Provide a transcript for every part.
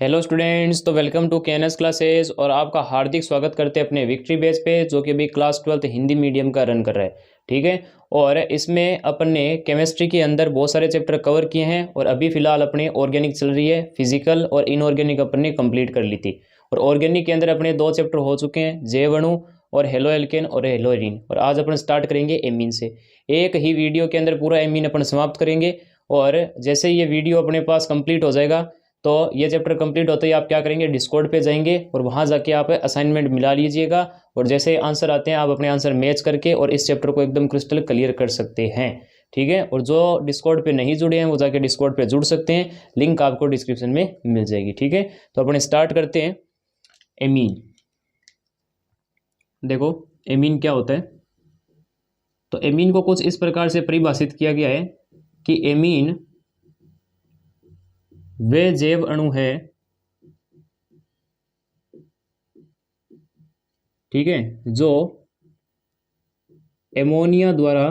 Hello students, तो welcome to KNS classes और आपका हार्दिक स्वागत करते हैं अपने विक्ट्री बेस पे, जो कि अभी क्लास 12th हिंदी मीडियम का रन कर रहा है। ठीक है। और इसमें अपन ने केमिस्ट्री के अंदर बहुत सारे चैप्टर कवर किए हैं और अभी फ़िलहाल अपने ऑर्गेनिक चल रही है। फिजिकल और इनऑर्गेनिक अपन ने कंप्लीट कर ली थी। और ऑर्गेनिक के अंदर अपने 2 चैप्टर हो चुके हैं, जैव अणु और हेलो एल्केन और हेलो एरीन। और आज अपन स्टार्ट करेंगे एमीन से। एक ही वीडियो के अंदर पूरा एमीन अपन समाप्त करेंगे। और जैसे ये वीडियो अपने पास कंप्लीट हो जाएगा तो ये चैप्टर कंप्लीट होते ही आप क्या करेंगे, डिस्कॉर्ड पे जाएंगे और वहाँ जाके आप असाइनमेंट मिला लीजिएगा। और जैसे आंसर आते हैं आप अपने आंसर मैच करके और इस चैप्टर को एकदम क्रिस्टल क्लियर कर सकते हैं। ठीक है। और जो डिस्कॉर्ड पे नहीं जुड़े हैं वो जाके डिस्कॉर्ड पे जुड़ सकते हैं, लिंक आपको डिस्क्रिप्शन में मिल जाएगी। ठीक है। तो अपने स्टार्ट करते हैं। एमीन, देखो एमीन क्या होता है। तो एमीन को कुछ इस प्रकार से परिभाषित किया गया है कि एमीन वे जैव अणु है, ठीक है, जो एमोनिया द्वारा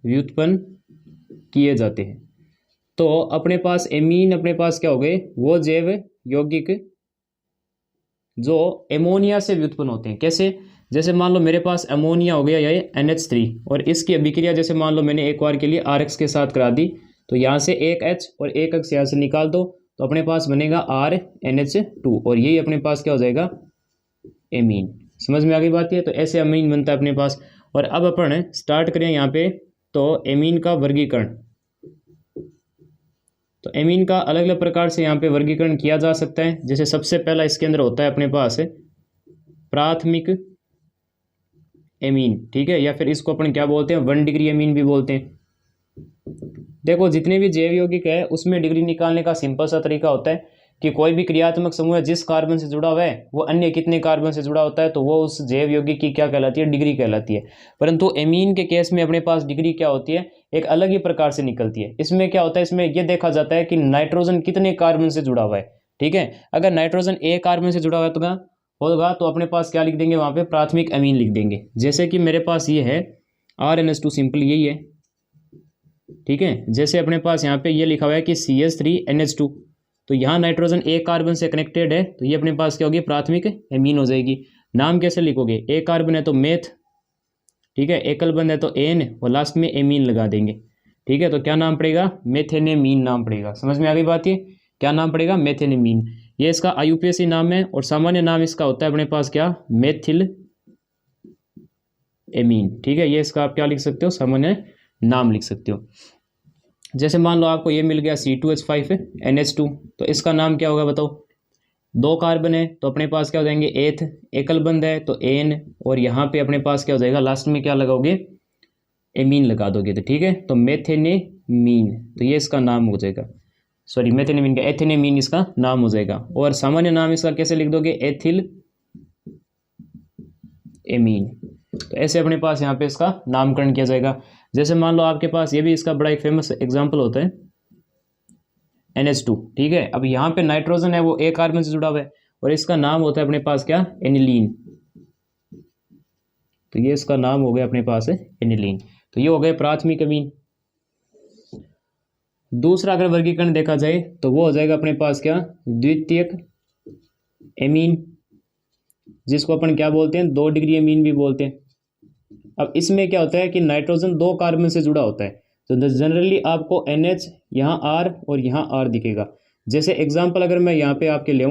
व्युत्पन्न किए जाते हैं। तो अपने पास एमीन, अपने पास क्या हो गए, वो जैव यौगिक जो एमोनिया से व्युत्पन्न होते हैं। कैसे? जैसे मान लो मेरे पास एमोनिया हो गया ये NH3 और इसकी अभिक्रिया जैसे मान लो मैंने एक बार के लिए RX के साथ करा दी, तो यहाँ से एक H और एक X यहाँ से निकाल दो तो अपने पास बनेगा RNH2 और यही अपने पास क्या हो जाएगा, एमीन। समझ में आ गई बात? है तो ऐसे अमीन बनता है अपने पास। और अब अपन स्टार्ट करें यहाँ पे, तो एमीन का वर्गीकरण। तो एमीन का अलग अलग प्रकार से यहाँ पे वर्गीकरण किया जा सकता है। जैसे सबसे पहला इसके अंदर होता है अपने पास प्राथमिक एमीन, ठीक है, या फिर इसको अपन क्या बोलते हैं, 1 डिग्री एमीन भी बोलते हैं। देखो जितने भी जैव यौगिक है उसमें डिग्री निकालने का सिंपल सा तरीका होता है कि कोई भी क्रियात्मक समूह है जिस कार्बन से जुड़ा हुआ है वो अन्य कितने कार्बन से जुड़ा होता है, तो वो उस जैव यौगिक की क्या कहलाती है, डिग्री कहलाती है। परंतु एमीन के केस में अपने पास डिग्री क्या होती है, एक अलग ही प्रकार से निकलती है। इसमें क्या होता है, इसमें यह देखा जाता है कि नाइट्रोजन कितने कार्बन से जुड़ा हुआ है। ठीक है। अगर नाइट्रोजन एक कार्बन से जुड़ा हुआ है होगा तो अपने पास क्या लिख देंगे, वहां पे प्राथमिक अमीन लिख देंगे। जैसे कि मेरे पास ये है RNH2, सिंपल यही है। ठीक है। जैसे अपने पास यहाँ पे ये लिखा हुआ है कि CH3NH2, तो यहाँ नाइट्रोजन एक कार्बन से कनेक्टेड है तो ये अपने पास क्या होगी, प्राथमिक एमीन हो जाएगी। नाम कैसे लिखोगे, एक कार्बन है तो मेथ, ठीक है, एकल बंद है तो एन और लास्ट में एमीन लगा देंगे। ठीक है। तो क्या नाम पड़ेगा, मेथेनेमीन नाम पड़ेगा। समझ में आ गई बात? ये क्या नाम पड़ेगा, मेथेनेमीन। ये इसका IUPAC नाम है और सामान्य नाम इसका होता है अपने पास क्या, मेथिल एमीन। ठीक है। ये इसका आप क्या लिख सकते हो, सामान्य नाम लिख सकते हो। जैसे मान लो आपको ये मिल गया C2H5NH2, तो इसका नाम क्या होगा बताओ। 2 कार्बन है तो अपने पास क्या हो जाएंगे, एथ, एकल बंद है तो एन और यहाँ पे अपने पास क्या हो जाएगा, लास्ट में क्या लगाओगे, एमीन लगा दोगे। तो ठीक है, तो मेथेनेमीन, तो ये इसका नाम हो जाएगा। सॉरी, मेथेनेमीन का एथेनेमीन इसका नाम हो जाएगा। और सामान्य नाम इसका कैसे लिख दोगे, एथिल एमीन। तो ऐसे अपने पास यहाँ पे इसका नामकरण किया जाएगा। जैसे मान लो आपके पास ये भी इसका बड़ा एक फेमस एग्जांपल होता है NH2। ठीक है। अब यहाँ पे नाइट्रोजन है वो एक कार्बन से जुड़ा हुआ है और इसका नाम होता है अपने पास क्या, एनिलीन। तो ये इसका नाम हो गया अपने पास है एनिलीन। तो ये हो गए प्राथमिक अमीन। दूसरा अगर वर्गीकरण देखा जाए तो वो हो जाएगा अपने पास क्या, द्वितीयक एमीन, जिसको अपन क्या बोलते हैं, 2 डिग्री एमीन भी बोलते हैं। अब इसमें क्या होता है कि नाइट्रोजन 2 कार्बन से जुड़ा होता है, तो जनरली आपको NH यहाँ R और यहाँ R दिखेगा। जैसे एग्जांपल अगर मैं यहाँ पे आपके ले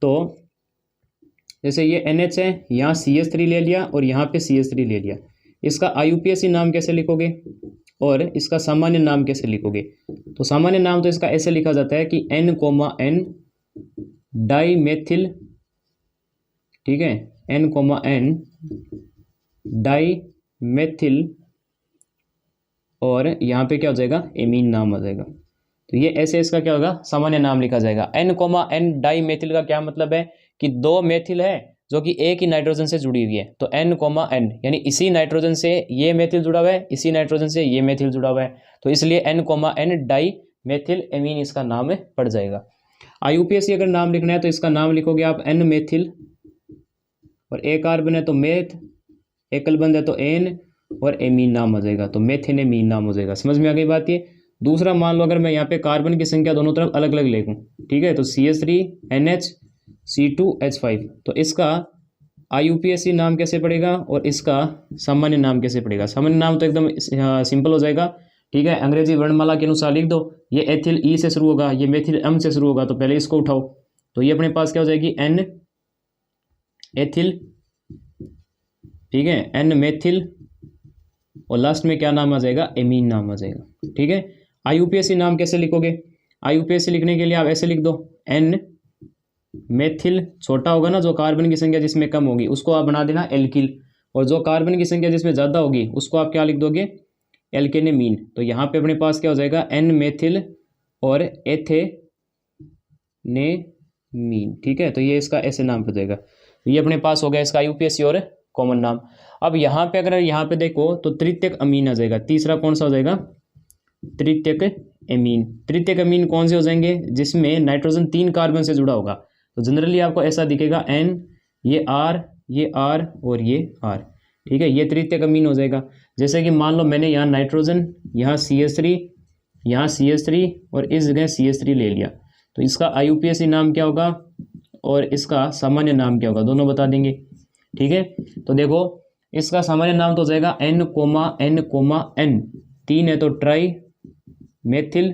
तो जैसे ये NH है, यहाँ CH3 ले लिया और यहाँ पे CH3 ले लिया। इसका IUPAC नाम कैसे लिखोगे और इसका सामान्य नाम कैसे लिखोगे? तो सामान्य नाम तो इसका ऐसे लिखा जाता है कि N, डाईमेथिल, ठीक है, N, डाईमेथिल और यहाँ पे क्या हो जाएगा, एमीन नाम आ जाएगा। तो ये ऐसे इसका क्या होगा, सामान्य नाम लिखा जाएगा। N, डाईमेथिल का क्या मतलब है कि 2 मेथिल है जो कि एक ही नाइट्रोजन से जुड़ी हुई है। तो N, यानी इसी नाइट्रोजन से ये मेथिल जुड़ा हुआ है, इसी नाइट्रोजन से ये मेथिल जुड़ा हुआ है, तो इसलिए N, डाईमेथिल एमीन इसका नाम पड़ जाएगा। IUPAC अगर नाम लिखना है तो इसका नाम लिखोगे आप N मेथिल और एक कार्बन है तो मेथ, एकल बंद है तो एन और एमीन नाम हो जाएगा, तो मेथेनेमीन नाम हो जाएगा। समझ में आ गई बात? ये दूसरा मान लो अगर मैं यहाँ पे कार्बन की संख्या दोनों तरफ अलग अलग लिखूँ, ठीक है, तो CH3NH C2H5, तो इसका IUPAC नाम कैसे पड़ेगा और इसका सामान्य नाम कैसे पड़ेगा। सामान्य नाम तो एकदम सिंपल हो जाएगा, ठीक है, अंग्रेजी वर्णमाला के अनुसार लिख दो। ये एथिल ई से शुरू होगा, ये मेथिल एम से शुरू होगा, तो पहले इसको उठाओ, तो ये अपने पास क्या हो जाएगी N एथिल, ठीक है, N मेथिल, और लास्ट में क्या नाम आ जाएगा, एमीन नाम आ जाएगा, ठीक है। IUPAC नाम कैसे लिखोगे, IUPAC लिखने के लिए आप ऐसे लिख दो, N मेथिल छोटा होगा ना, जो कार्बन की संख्या जिसमें कम होगी उसको आप बना देना एल्किल, और जो कार्बन की संख्या जिसमें ज़्यादा होगी उसको आप क्या लिख दोगे, एल्केनेमीन। तो यहाँ पे अपने पास क्या हो जाएगा, N मेथिल और एथेनेमीन, ठीक है, तो ये इसका ऐसे नाम पड़ जाएगा। तो ये अपने पास हो गया इसका IUPAC और कॉमन नाम। अब यहाँ पे अगर यहाँ पे देखो तो तृतीयक अमीन आ जाएगा। तीसरा कौन सा हो जाएगा, तृतीयक एमीन। तृतीयक अमीन कौन से हो जाएंगे, जिसमें नाइट्रोजन 3 कार्बन से जुड़ा होगा। तो जनरली आपको ऐसा दिखेगा N, ये R, ये R और ये R, ठीक है, ये तृतीयक अमीन हो जाएगा। जैसे कि मान लो मैंने यहाँ नाइट्रोजन, यहाँ CH3, यहाँ CH3 और इस जगह CH3 ले लिया, तो इसका IUPAC नाम क्या होगा और इसका सामान्य नाम क्या होगा, दोनों बता देंगे, ठीक है। तो देखो इसका सामान्य नाम तो हो जाएगा N, 3 है तो ट्राई मेथिल,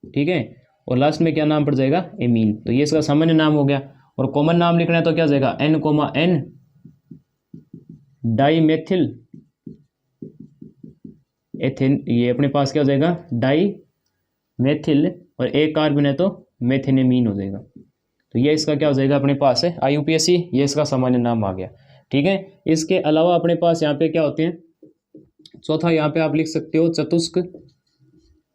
ठीक है, और लास्ट में क्या नाम पड़ जाएगा, एमीन। तो ये इसका सामान्य नाम हो गया। और कॉमन नाम लिखना है तो क्या हो जाएगा, N, डाई मेथिल एथेन, ये अपने पास क्या हो जाएगा, डाई मेथिल, और एक कार्बन है तो मेथेनेमीन हो जाएगा। तो ये इसका क्या हो जाएगा अपने पास है IUPAC, ये इसका सामान्य नाम आ गया, ठीक है। इसके अलावा अपने पास यहाँ पे क्या होते हैं, चौथा यहाँ पे आप लिख सकते हो चतुष्क,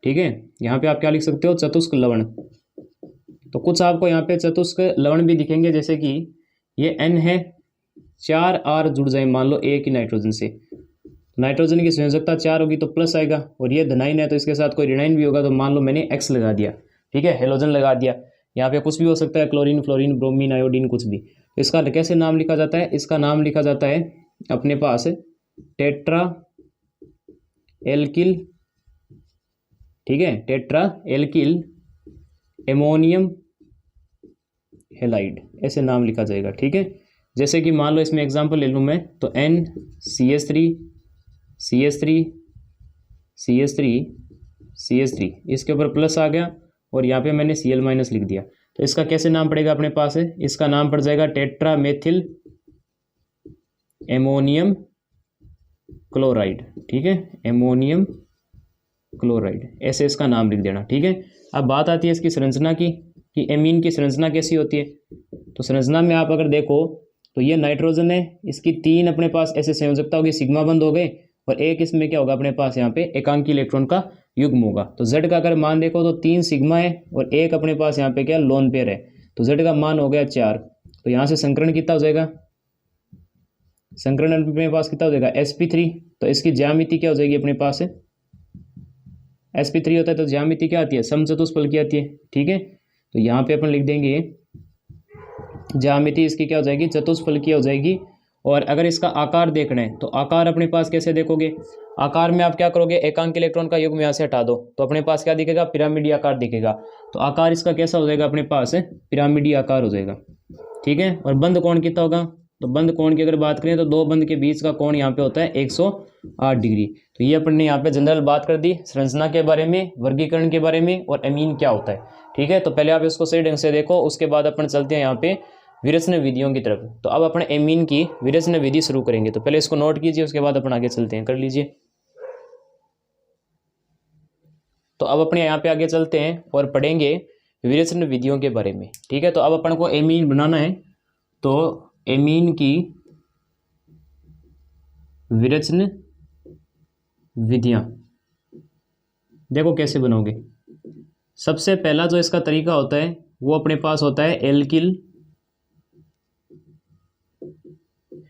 ठीक है, यहाँ पे आप क्या लिख सकते हो, चतुष्क लवण। तो कुछ आपको यहाँ पे चतुष्क लवण भी दिखेंगे, जैसे कि ये N है, 4 R जुड़ जाए मान लो एक ही नाइट्रोजन से, नाइट्रोजन की संयोजकता 4 होगी तो प्लस आएगा, और ये धनाइन है तो इसके साथ कोई ऋणाइन भी होगा, तो मान लो मैंने X लगा दिया, ठीक है, हेलोजन लगा दिया। यहाँ पे कुछ भी हो सकता है, क्लोरीन, फ्लोरीन, ब्रोमीन, आयोडीन, कुछ भी। तो इसका कैसे नाम लिखा जाता है, इसका नाम लिखा जाता है अपने पास टेट्रा एल्किल, ठीक है, टेट्रा एल्किल एमोनियम हेलाइड, ऐसे नाम लिखा जाएगा, ठीक है। जैसे कि मान लो इसमें एग्जांपल ले लूँ मैं, तो N CH3 इसके ऊपर प्लस आ गया, और यहाँ पे मैंने Cl- लिख दिया। तो इसका कैसे नाम पड़ेगा अपने पास है, इसका नाम पड़ जाएगा टेट्रा मेथिल एमोनियम क्लोराइड, ठीक है, एमोनियम क्लोराइड, ऐसे इसका नाम लिख देना, ठीक है। अब बात आती है इसकी संरचना की, कि एमीन की संरचना कैसी होती है। तो संरचना में आप अगर देखो तो ये नाइट्रोजन है, इसकी 3 अपने पास ऐसे संयोजकता होगी, सिग्मा बंद हो गए, और एक इसमें क्या होगा अपने पास यहाँ पे एकांकी इलेक्ट्रॉन का युग्म होगा। तो Z का अगर मान देखो तो 3 सिग्मा है, और एक अपने पास यहाँ पे क्या लोन पेयर है, तो Z का मान हो गया 4। तो यहाँ से संकरण कितना हो जाएगा, संकरण अपने पास कितना हो जाएगा sp3। तो इसकी ज्यामिति क्या हो जाएगी अपने पास है, sp3 होता है तो ज्यामिति क्या आती है, समचतुष्फलक की आती है, ठीक है। तो यहाँ पे अपन लिख देंगे ज्यामिति इसकी क्या हो जाएगी, चतुष्फलकीय हो जाएगी। और अगर इसका आकार देखना है तो आकार अपने पास कैसे देखोगे, आकार में आप क्या करोगे, एकांक इलेक्ट्रॉन का युग्म यहाँ से हटा दो, तो अपने पास क्या दिखेगा, पिरामिडी आकार दिखेगा। तो आकार इसका कैसा हो जाएगा अपने पास है, पिरामिडी आकार हो जाएगा, ठीक है। और बंद कोण कितना होगा, तो बंद कोण की अगर बात करें तो 2 बंद के बीच का कोण यहाँ पे होता है 108 डिग्री। तो ये अपन ने यहाँ पे जनरल बात कर दी संरचना के बारे में, वर्गीकरण के बारे में, और एमीन क्या होता है, ठीक है। तो पहले आप इसको सही ढंग से देखो, उसके बाद अपन चलते हैं यहाँ पे विरचन विधियों की तरफ। तो अब अपन एमीन की विरचन विधि शुरू करेंगे, तो पहले इसको नोट कीजिए, उसके बाद अपन आगे चलते हैं, कर लीजिए। तो अब अपने यहाँ पे आगे चलते हैं और पढ़ेंगे विरचन विधियों के बारे में, ठीक है। तो अब अपन को एमीन बनाना है, तो एमीन की विरचन विधियां देखो कैसे बनाओगे। सबसे पहला जो इसका तरीका होता है वो अपने पास होता है एल्किल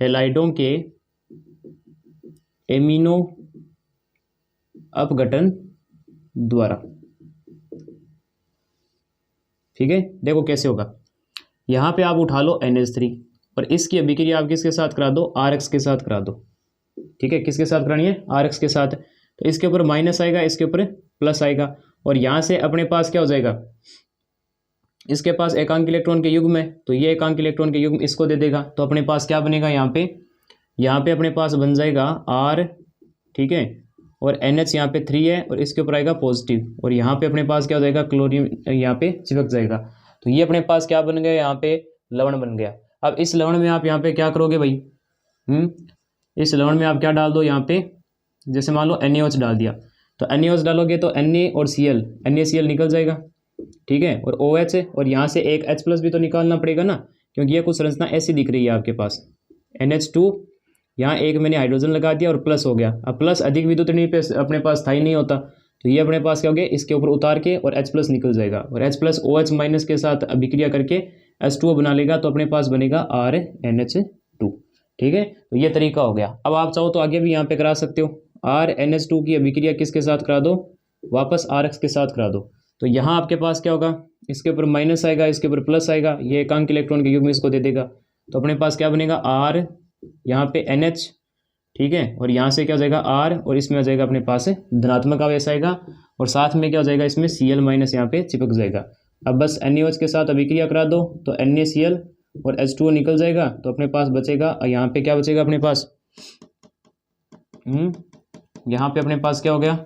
हैलाइडों के एमिनो अपघटन द्वारा, ठीक है। देखो कैसे होगा, यहाँ पे आप उठा लो NH3 और इसकी अभिक्रिया आप किसके साथ करा दो, RX के साथ करा दो, ठीक है। किसके साथ करानी है, RX के साथ। तो इसके ऊपर माइनस आएगा, इसके ऊपर प्लस आएगा, और यहाँ से अपने पास क्या हो जाएगा, इसके पास एकांक इलेक्ट्रॉन के युग्म है, तो ये एकांक इलेक्ट्रॉन के युग्म इसको दे देगा। तो अपने पास क्या बनेगा यहाँ पे अपने पास बन जाएगा R, ठीक है, और NH यहाँ पे 3 है और इसके ऊपर आएगा पॉजिटिव, और यहाँ पे अपने पास क्या हो जाएगा, क्लोरीन यहाँ पे चिपक जाएगा। तो ये अपने पास क्या बन गया, यहाँ पे लवण बन गया। अब इस लवण में आप यहाँ पे क्या करोगे भाई, इस लवण में आप क्या डाल दो, यहाँ पे जैसे मान लो NaOH डाल दिया, तो NaOH डालोगे तो Na और Cl, NaCl निकल जाएगा, ठीक है, और OH है, और यहाँ से एक H+ भी तो निकालना पड़ेगा ना, क्योंकि ये कुछ संरचना ऐसी दिख रही है आपके पास, NH2, यहाँ एक मैंने हाइड्रोजन लगा दिया और प्लस हो गया। अब प्लस अधिक विद्युत ऋणायन पे अपने पास स्थायी नहीं होता, तो ये अपने पास क्या हो गया, इसके ऊपर उतार के और H+ निकल जाएगा, और H+ OH- के साथ अभिक्रिया करके H2O बना लेगा, तो अपने पास बनेगा RNH2, ठीक है। तो ये तरीका हो गया। अब आप चाहो तो आगे भी यहाँ पे करा सकते हो, RNH2 की अभिक्रिया किसके साथ करा दो, वापस RX के साथ करा दो। तो यहाँ आपके पास क्या होगा, इसके ऊपर माइनस आएगा, इसके ऊपर प्लस आएगा, ये एकांक इलेक्ट्रॉन के युग्म इसको दे देगा। तो अपने पास क्या बनेगा, R, यहाँ पे NH, ठीक है, और यहाँ से क्या हो जाएगा R, और इसमें आ जाएगा अपने पास धनात्मक आवेश आएगा, और साथ में क्या हो जाएगा, इसमें Cl- यहाँ पे चिपक जाएगा। अब बस NaOH के साथ अभिक्रिया करा दो, तो NaCl और H2O निकल जाएगा, तो अपने पास बचेगा, यहाँ पे क्या बचेगा अपने पास, यहाँ पे अपने पास क्या हो गया,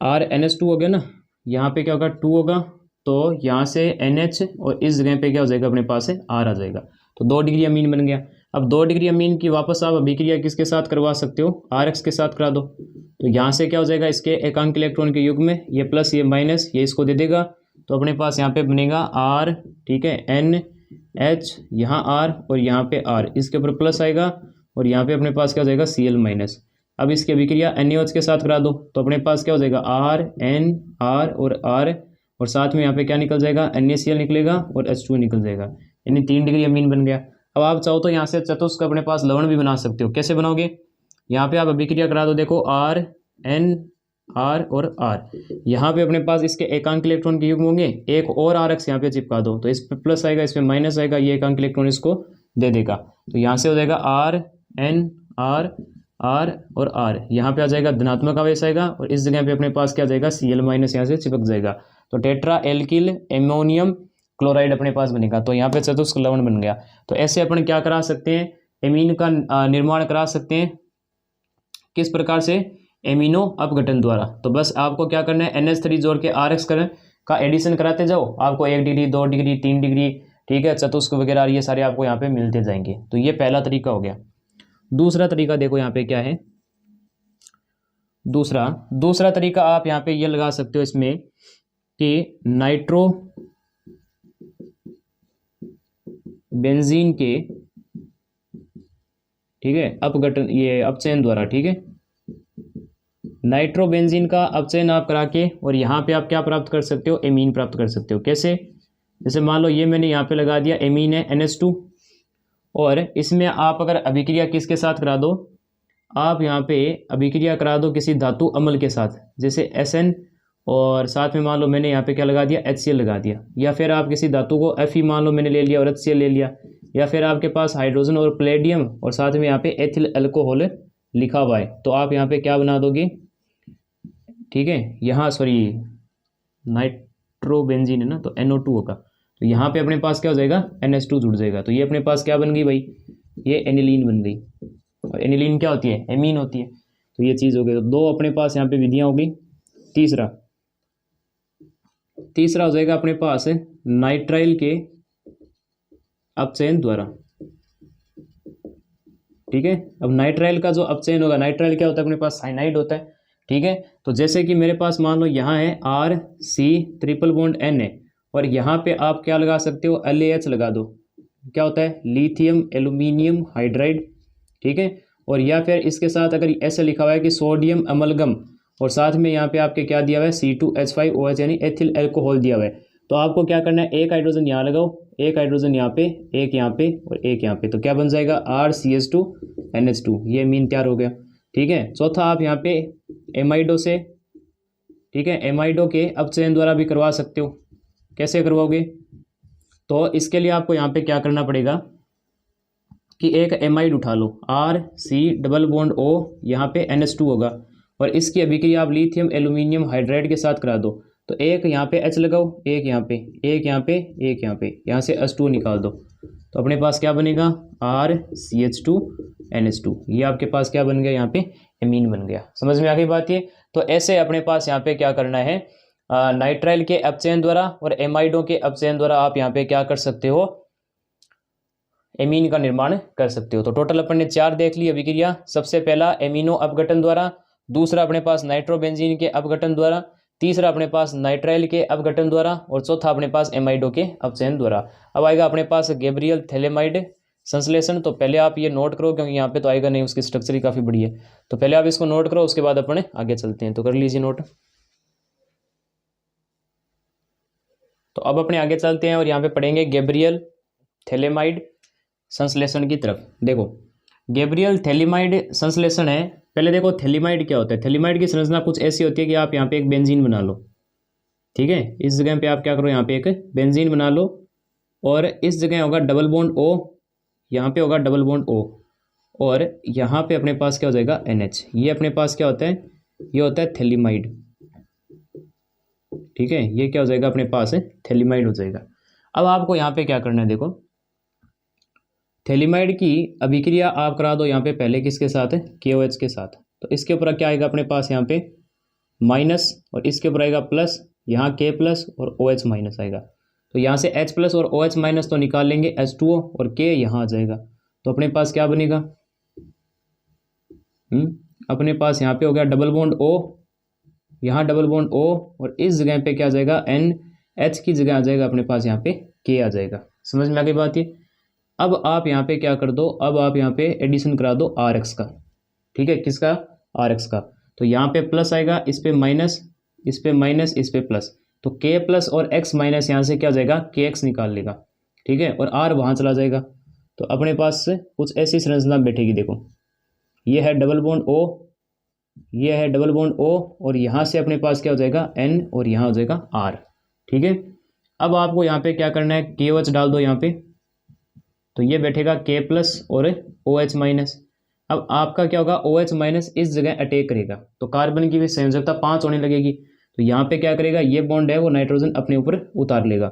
RNH2 हो गया ना, यहाँ पे क्या होगा 2 होगा, तो यहाँ से NH और इस जगह पे क्या हो जाएगा अपने पास R आ जाएगा, तो 2 डिग्री अमीन बन गया। अब 2 डिग्री अमीन की वापस आप अभिक्रिया किसके साथ करवा सकते हो, RX के साथ करा दो। तो यहाँ से क्या हो जाएगा, इसके एकांक इलेक्ट्रॉन के युग्म में ये प्लस ये माइनस, ये इसको दे देगा, तो अपने पास यहाँ पे बनेगा R, ठीक है, NH, यहाँ R और यहाँ पे R, इसके ऊपर प्लस आएगा, और यहाँ पे अपने पास क्या हो जाएगा Cl-। अब इसकी अभिक्रिया NaOH के साथ करा दो, तो अपने पास क्या हो जाएगा R, N, R और R, और साथ में यहाँ पे क्या निकल जाएगा, NaCl निकलेगा और H2O निकल जाएगा, यानी 3 डिग्री अमीन बन गया। अब आप चाहो तो यहाँ से चतुष्क अपने पास लवण भी बना सकते हो। कैसे बनाओगे, यहाँ पे आप अभिक्रिया करा दो, देखो R, N, R और R, यहाँ पे अपने पास इसके एकांक इलेक्ट्रॉन के युग्म होंगे, एक और RX यहाँ पे चिपका दो, तो इस पे प्लस आएगा, इस पे माइनस आएगा, ये एकांक इलेक्ट्रॉन इसको दे देगा। तो यहाँ से हो जाएगा R, N, R, R और R, यहाँ पे आ जाएगा धनात्मक आवेश आएगा, और इस जगह पे अपने पास क्या आ जाएगा, Cl- यहाँ से चिपक जाएगा, तो टेट्रा एल्किल एमोनियम क्लोराइड अपने पास बनेगा। तो यहाँ पे चतुष्क लवण बन गया। तो ऐसे अपन क्या करा सकते हैं, एमीन का निर्माण करा सकते हैं, किस प्रकार से, एमिनो अपघटन द्वारा। तो बस आपको क्या करना है, NH3 जोड़ के RX का एडिशन कराते जाओ, आपको 1 डिग्री 2 डिग्री 3 डिग्री, ठीक है, चतुष्क वगैरह ये सारे आपको यहाँ पे मिलते जाएंगे। तो ये पहला तरीका हो गया। दूसरा तरीका देखो यहाँ पे क्या है, दूसरा तरीका आप यहाँ पे ये लगा सकते हो इसमें कि नाइट्रो बेंजीन के, ठीक है, अपघटन, ये अपचयन द्वारा, ठीक है, नाइट्रोबेंजीन का अपचयन आप करा के, और यहाँ पे आप क्या प्राप्त कर सकते हो, एमीन प्राप्त कर सकते हो। कैसे, जैसे मान लो ये मैंने यहाँ पे लगा दिया, एमीन है NH2, और इसमें आप अगर अभिक्रिया किसके साथ करा दो, आप यहाँ पे अभिक्रिया करा दो किसी धातु अम्ल के साथ, जैसे SN, और साथ में मान लो मैंने यहाँ पे क्या लगा दिया, HCl लगा दिया, या फिर आप किसी धातु को Fe मान लो मैंने ले लिया और HCl ले लिया, या फिर आपके पास हाइड्रोजन और प्लेडियम और साथ में यहाँ पे एथिल अल्कोहल लिखा हुआ है, तो आप यहाँ पे क्या बना दोगे, ठीक है, यहाँ सॉरी नाइट्रोबेंजीन है ना, तो NO2 होगा, तो यहाँ पे अपने पास क्या हो जाएगा, NH2 जुड़ जाएगा, तो ये अपने पास क्या बन गई भाई, ये एनिलीन बन गई, और एनिलीन क्या होती है, एमीन होती है। तो ये चीज़ हो गई। तो 2 अपने पास यहाँ पे विधियाँ हो गई। तीसरा हो जाएगा अपने पास नाइट्राइल के अपचयन द्वारा, ठीक है। अब नाइट्राइल का जो अपचयन होगा, नाइट्राइल क्या होता है, अपने पास साइनाइड होता है, ठीक है। तो जैसे कि मेरे पास मान लो यहाँ है RC∧N है, और यहाँ पे आप क्या लगा सकते हो, LaH लगा दो, क्या होता है, लिथियम एल्यूमिनियम हाइड्राइड, ठीक है। और या फिर इसके साथ अगर ऐसे लिखा हुआ है कि सोडियम अमलगम, और साथ में यहाँ पे आपके क्या दिया हुआ है, C2H5OH यानी एथिल अल्कोहल दिया हुआ है, तो आपको क्या करना है, एक हाइड्रोजन यहाँ लगाओ, एक हाइड्रोजन यहाँ पे, एक यहाँ पे और एक यहाँ पे, तो क्या बन जाएगा, RCH2NH2, ये मीन तैयार हो गया, ठीक है। चौथा आप यहाँ पे एमाइडो से, ठीक है, एमाइडो के अपचयन द्वारा भी करवा सकते हो। कैसे करवाओगे, तो इसके लिए आपको यहाँ पे क्या करना पड़ेगा कि एक एमाइड उठा लो, R≡C≡O, यहाँ पे NH2 होगा, और इसकी अभिक्रिया आप लिथियम एल्यूमिनियम हाइड्राइड के साथ करा दो, तो एक यहाँ पे H लगाओ, एक यहाँ पे, एक यहाँ पे, एक यहाँ पे, यहाँ से H2 निकाल दो, तो अपने पास क्या बनेगा, RCH2NH2। ये आपके पास क्या बन गया, यहाँ पे एमीन बन गया। समझ में आ गई बात ये। तो ऐसे अपने पास यहाँ पे क्या करना है, नाइट्राइल के अपचयन द्वारा और एमाइडों के अपचयन द्वारा आप यहाँ पे क्या कर सकते हो, एमीन का निर्माण कर सकते हो। तो टोटल अपन ने 4 देख ली अभिक्रिया। सबसे पहला एमिनो अपघटन द्वारा, दूसरा अपने पास नाइट्रोबेंजीन के अपघटन द्वारा, तीसरा अपने पास नाइट्राइल के अपघटन द्वारा, और चौथा अपने पास एमाइडो के अपचयन द्वारा। अब आएगा अपने पास गैब्रियल थैलेमाइड संश्लेषण। तो पहले आप ये नोट करो, क्योंकि यहाँ पे तो आएगा नहीं, उसकी स्ट्रक्चर ही काफ़ी बड़ी है, तो पहले आप इसको नोट करो, उसके बाद अपन आगे चलते हैं। तो कर लीजिए नोट। तो अब अपने आगे चलते हैं और यहाँ पे पढ़ेंगे गैब्रियल थैलेमाइड संश्लेषण की तरफ। देखो गैब्रियल थैलेमाइड संश्लेषण है। पहले देखो थैलेमाइड क्या होता है। थैलेमाइड की संरचना कुछ ऐसी होती है कि आप यहाँ पे एक बेंजीन बना लो, ठीक है, इस जगह पे आप क्या करो, यहाँ पे एक बेंजीन बना लो, और इस जगह होगा डबल बॉन्ड O, यहाँ पे होगा डबल बॉन्ड O, और यहाँ पे अपने पास क्या हो जाएगा NH। ये अपने पास क्या होता है, ये होता है थैलेमाइड, ठीक है, ये क्या हो जाएगा अपने पास है थैलेमाइड हो जाएगा। अब आपको यहाँ पे क्या करना है, देखो थैलेमाइड की अभिक्रिया आप करा दो यहाँ पे पहले किसके साथ है, KOH के साथ। तो इसके ऊपर क्या आएगा अपने पास यहाँ पे माइनस, और इसके ऊपर आएगा प्लस, यहाँ K प्लस और OH माइनस आएगा। तो यहाँ से H प्लस और OH माइनस तो निकाल लेंगे, H2O और K यहाँ आ जाएगा। तो अपने पास क्या बनेगा, अपने पास यहाँ पे हो गया डबल बॉन्ड O, यहाँ डबल बॉन्ड O, और इस जगह पे क्या आ जाएगा NH की जगह आ जाएगा अपने पास यहाँ पे K आ जाएगा। समझ में आ गई बात ये। अब आप यहाँ पे क्या कर दो, अब आप यहाँ पे एडिशन करा दो RX का, ठीक है, किसका, RX का। तो यहाँ पे प्लस आएगा, इस पे माइनस, इस पे माइनस, इस पे प्लस, तो K प्लस और X माइनस यहाँ से क्या हो जाएगा, KX निकाल लेगा, ठीक है, और R वहाँ चला जाएगा। तो अपने पास कुछ ऐसी संरचना बैठेगी। देखो ये है डबल बॉन्ड O, ये है डबल बॉन्ड O, और यहाँ से अपने पास क्या हो जाएगा N, और यहाँ हो जाएगा R, ठीक है। अब आपको यहाँ पे क्या करना है, KOH डाल दो यहाँ पे, तो ये बैठेगा K प्लस और OH माइनस। अब आपका क्या होगा, OH माइनस इस जगह अटैक करेगा, तो कार्बन की भी संयोजकता 5 होने लगेगी। तो यहाँ पे क्या करेगा, ये बॉन्ड है वो नाइट्रोजन अपने ऊपर उतार लेगा।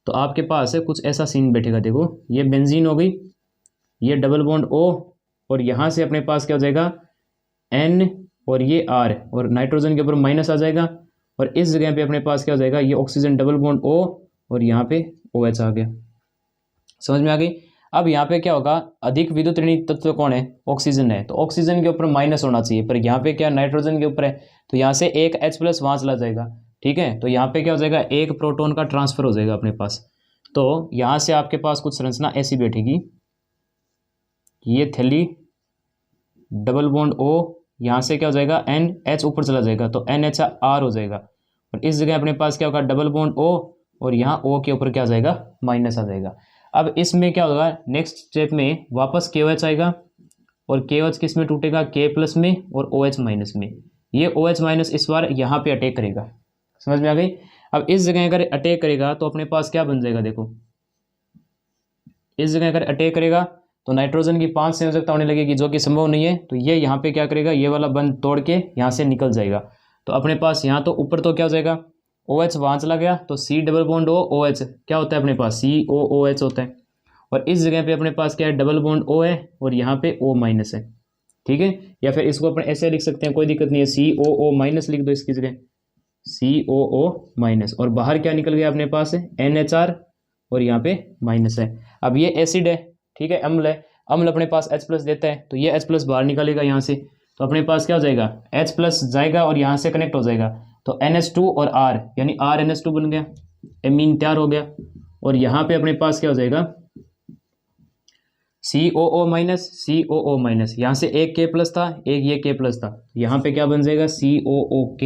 तो आपके पास है कुछ ऐसा सीन बैठेगा। देखो ये बेंजीन हो गई, ये डबल बॉन्ड O, और यहाँ से अपने पास क्या हो जाएगा N, और ये R, और नाइट्रोजन के ऊपर माइनस आ जाएगा, और इस जगह पे अपने पास क्या हो जाएगा, ये ऑक्सीजन डबल बॉन्ड O, और यहाँ पे OH आ गया। समझ में आ गई। अब यहाँ पे क्या होगा, अधिक विद्युत ऋणात्मक तत्व कौन है, ऑक्सीजन है, तो ऑक्सीजन के ऊपर माइनस होना चाहिए, पर यहाँ पे क्या नाइट्रोजन के ऊपर है, तो यहाँ से एक H प्लस वहाँ चला जाएगा, ठीक है। तो यहाँ पे क्या हो जाएगा, एक प्रोटॉन का ट्रांसफर हो जाएगा अपने पास। तो यहाँ से आपके पास कुछ संरचना ऐसी बैठेगी, ये थैली डबल बॉन्ड O, यहाँ से क्या हो जाएगा NH ऊपर चला जाएगा, तो NHR हो जाएगा, और इस जगह अपने पास क्या होगा डबल बॉन्ड O, और यहाँ O के ऊपर क्या आ जाएगा माइनस आ जाएगा। अब इसमें क्या होगा, नेक्स्ट स्टेप में वापस KOH आएगा, और KOH किस में टूटेगा, K प्लस में और OH माइनस में। ये OH माइनस इस बार यहाँ पे अटैक करेगा। समझ में आ गई। अब इस जगह अगर अटैक करेगा तो अपने पास क्या बन जाएगा, देखो इस जगह अगर अटैक करेगा तो नाइट्रोजन की 5 संयोजकता होने लगेगी, जो कि संभव नहीं है। तो ये यहाँ पे क्या करेगा, ये वाला बंद तोड़ के यहाँ से निकल जाएगा। तो अपने पास यहाँ तो ऊपर तो क्या हो जाएगा, OH वहाँ चला गया, तो C double bond O OH क्या होता है अपने पास COOH होता है, और इस जगह पे अपने पास क्या है डबल बॉन्ड O है, और यहाँ पे O माइनस है, ठीक है। या फिर इसको अपन ऐसे लिख सकते हैं, कोई दिक्कत नहीं है, COO माइनस लिख दो इसकी जगह, COO माइनस, और बाहर क्या निकल गया अपने पास है NHR, और यहाँ पे माइनस है। अब ये एसिड है, ठीक है, अम्ल है, अम्ल अपने पास H प्लस देता है, तो ये H प्लस बाहर निकलेगा यहाँ से, तो अपने पास क्या हो जाएगा H प्लस जाएगा और यहाँ से कनेक्ट हो जाएगा, तो NH2 और R यानी RNH2 बन गया, एमीन तैयार हो गया। और यहाँ पे अपने पास क्या हो जाएगा COO माइनस, यहाँ से एक K प्लस था, एक ये K प्लस था, यहाँ पे क्या बन जाएगा COOK,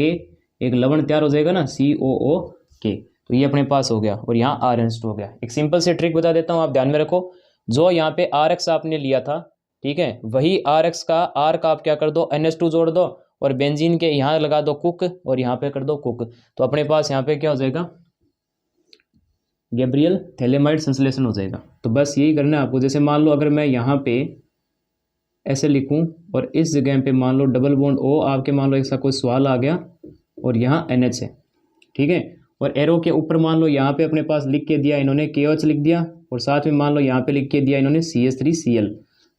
एक लवण तैयार हो जाएगा ना COOK, तो ये अपने पास हो गया, और यहाँ RNH2 हो गया। एक सिंपल से ट्रिक बता देता हूँ, आप ध्यान में रखो, जो यहाँ पे RX आपने लिया था, ठीक है, वही RX का R का आप क्या कर दो NH2 जोड़ दो, और बेंजीन के यहाँ लगा दो कुक, और यहाँ पे कर दो कुक, तो अपने पास यहाँ पे क्या हो जाएगा गैब्रियल थैलेमाइड संश्लेषण हो जाएगा। तो बस यही करना है आपको। जैसे मान लो अगर मैं यहाँ पे ऐसे लिखूं और इस जगह पे मान लो डबल बॉन्ड ओ, आपके मान लो ऐसा कोई सवाल आ गया और यहाँ NH है, ठीक है, और एरो के ऊपर मान लो यहाँ पे अपने पास लिख के दिया इन्होंने KOH लिख दिया, और साथ में मान लो यहाँ पे लिख के दिया इन्होंने CH3Cl।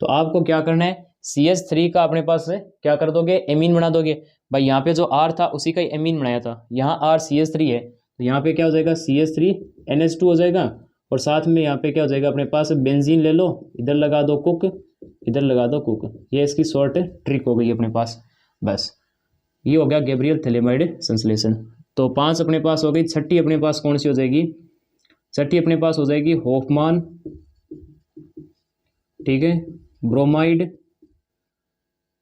तो आपको क्या करना है, CH3 का अपने पास है क्या कर दोगे, एमीन बना दोगे। भाई यहाँ पे जो R था उसी का ही एमीन बनाया था, यहाँ R CH3 है तो यहाँ पे क्या हो जाएगा CH3NH2 हो जाएगा, और साथ में यहाँ पे क्या हो जाएगा अपने पास बेंजीन ले लो, इधर लगा दो कुक, इधर लगा दो कुक। ये इसकी शॉर्ट ट्रिक हो गई अपने पास। बस ये हो गया गैब्रियल थैलेमाइड संश्लेषण। तो 5 अपने पास हो गई। छठी अपने पास कौन सी हो जाएगी, छठी अपने पास हो जाएगी होफमान, ठीक है, ब्रोमाइड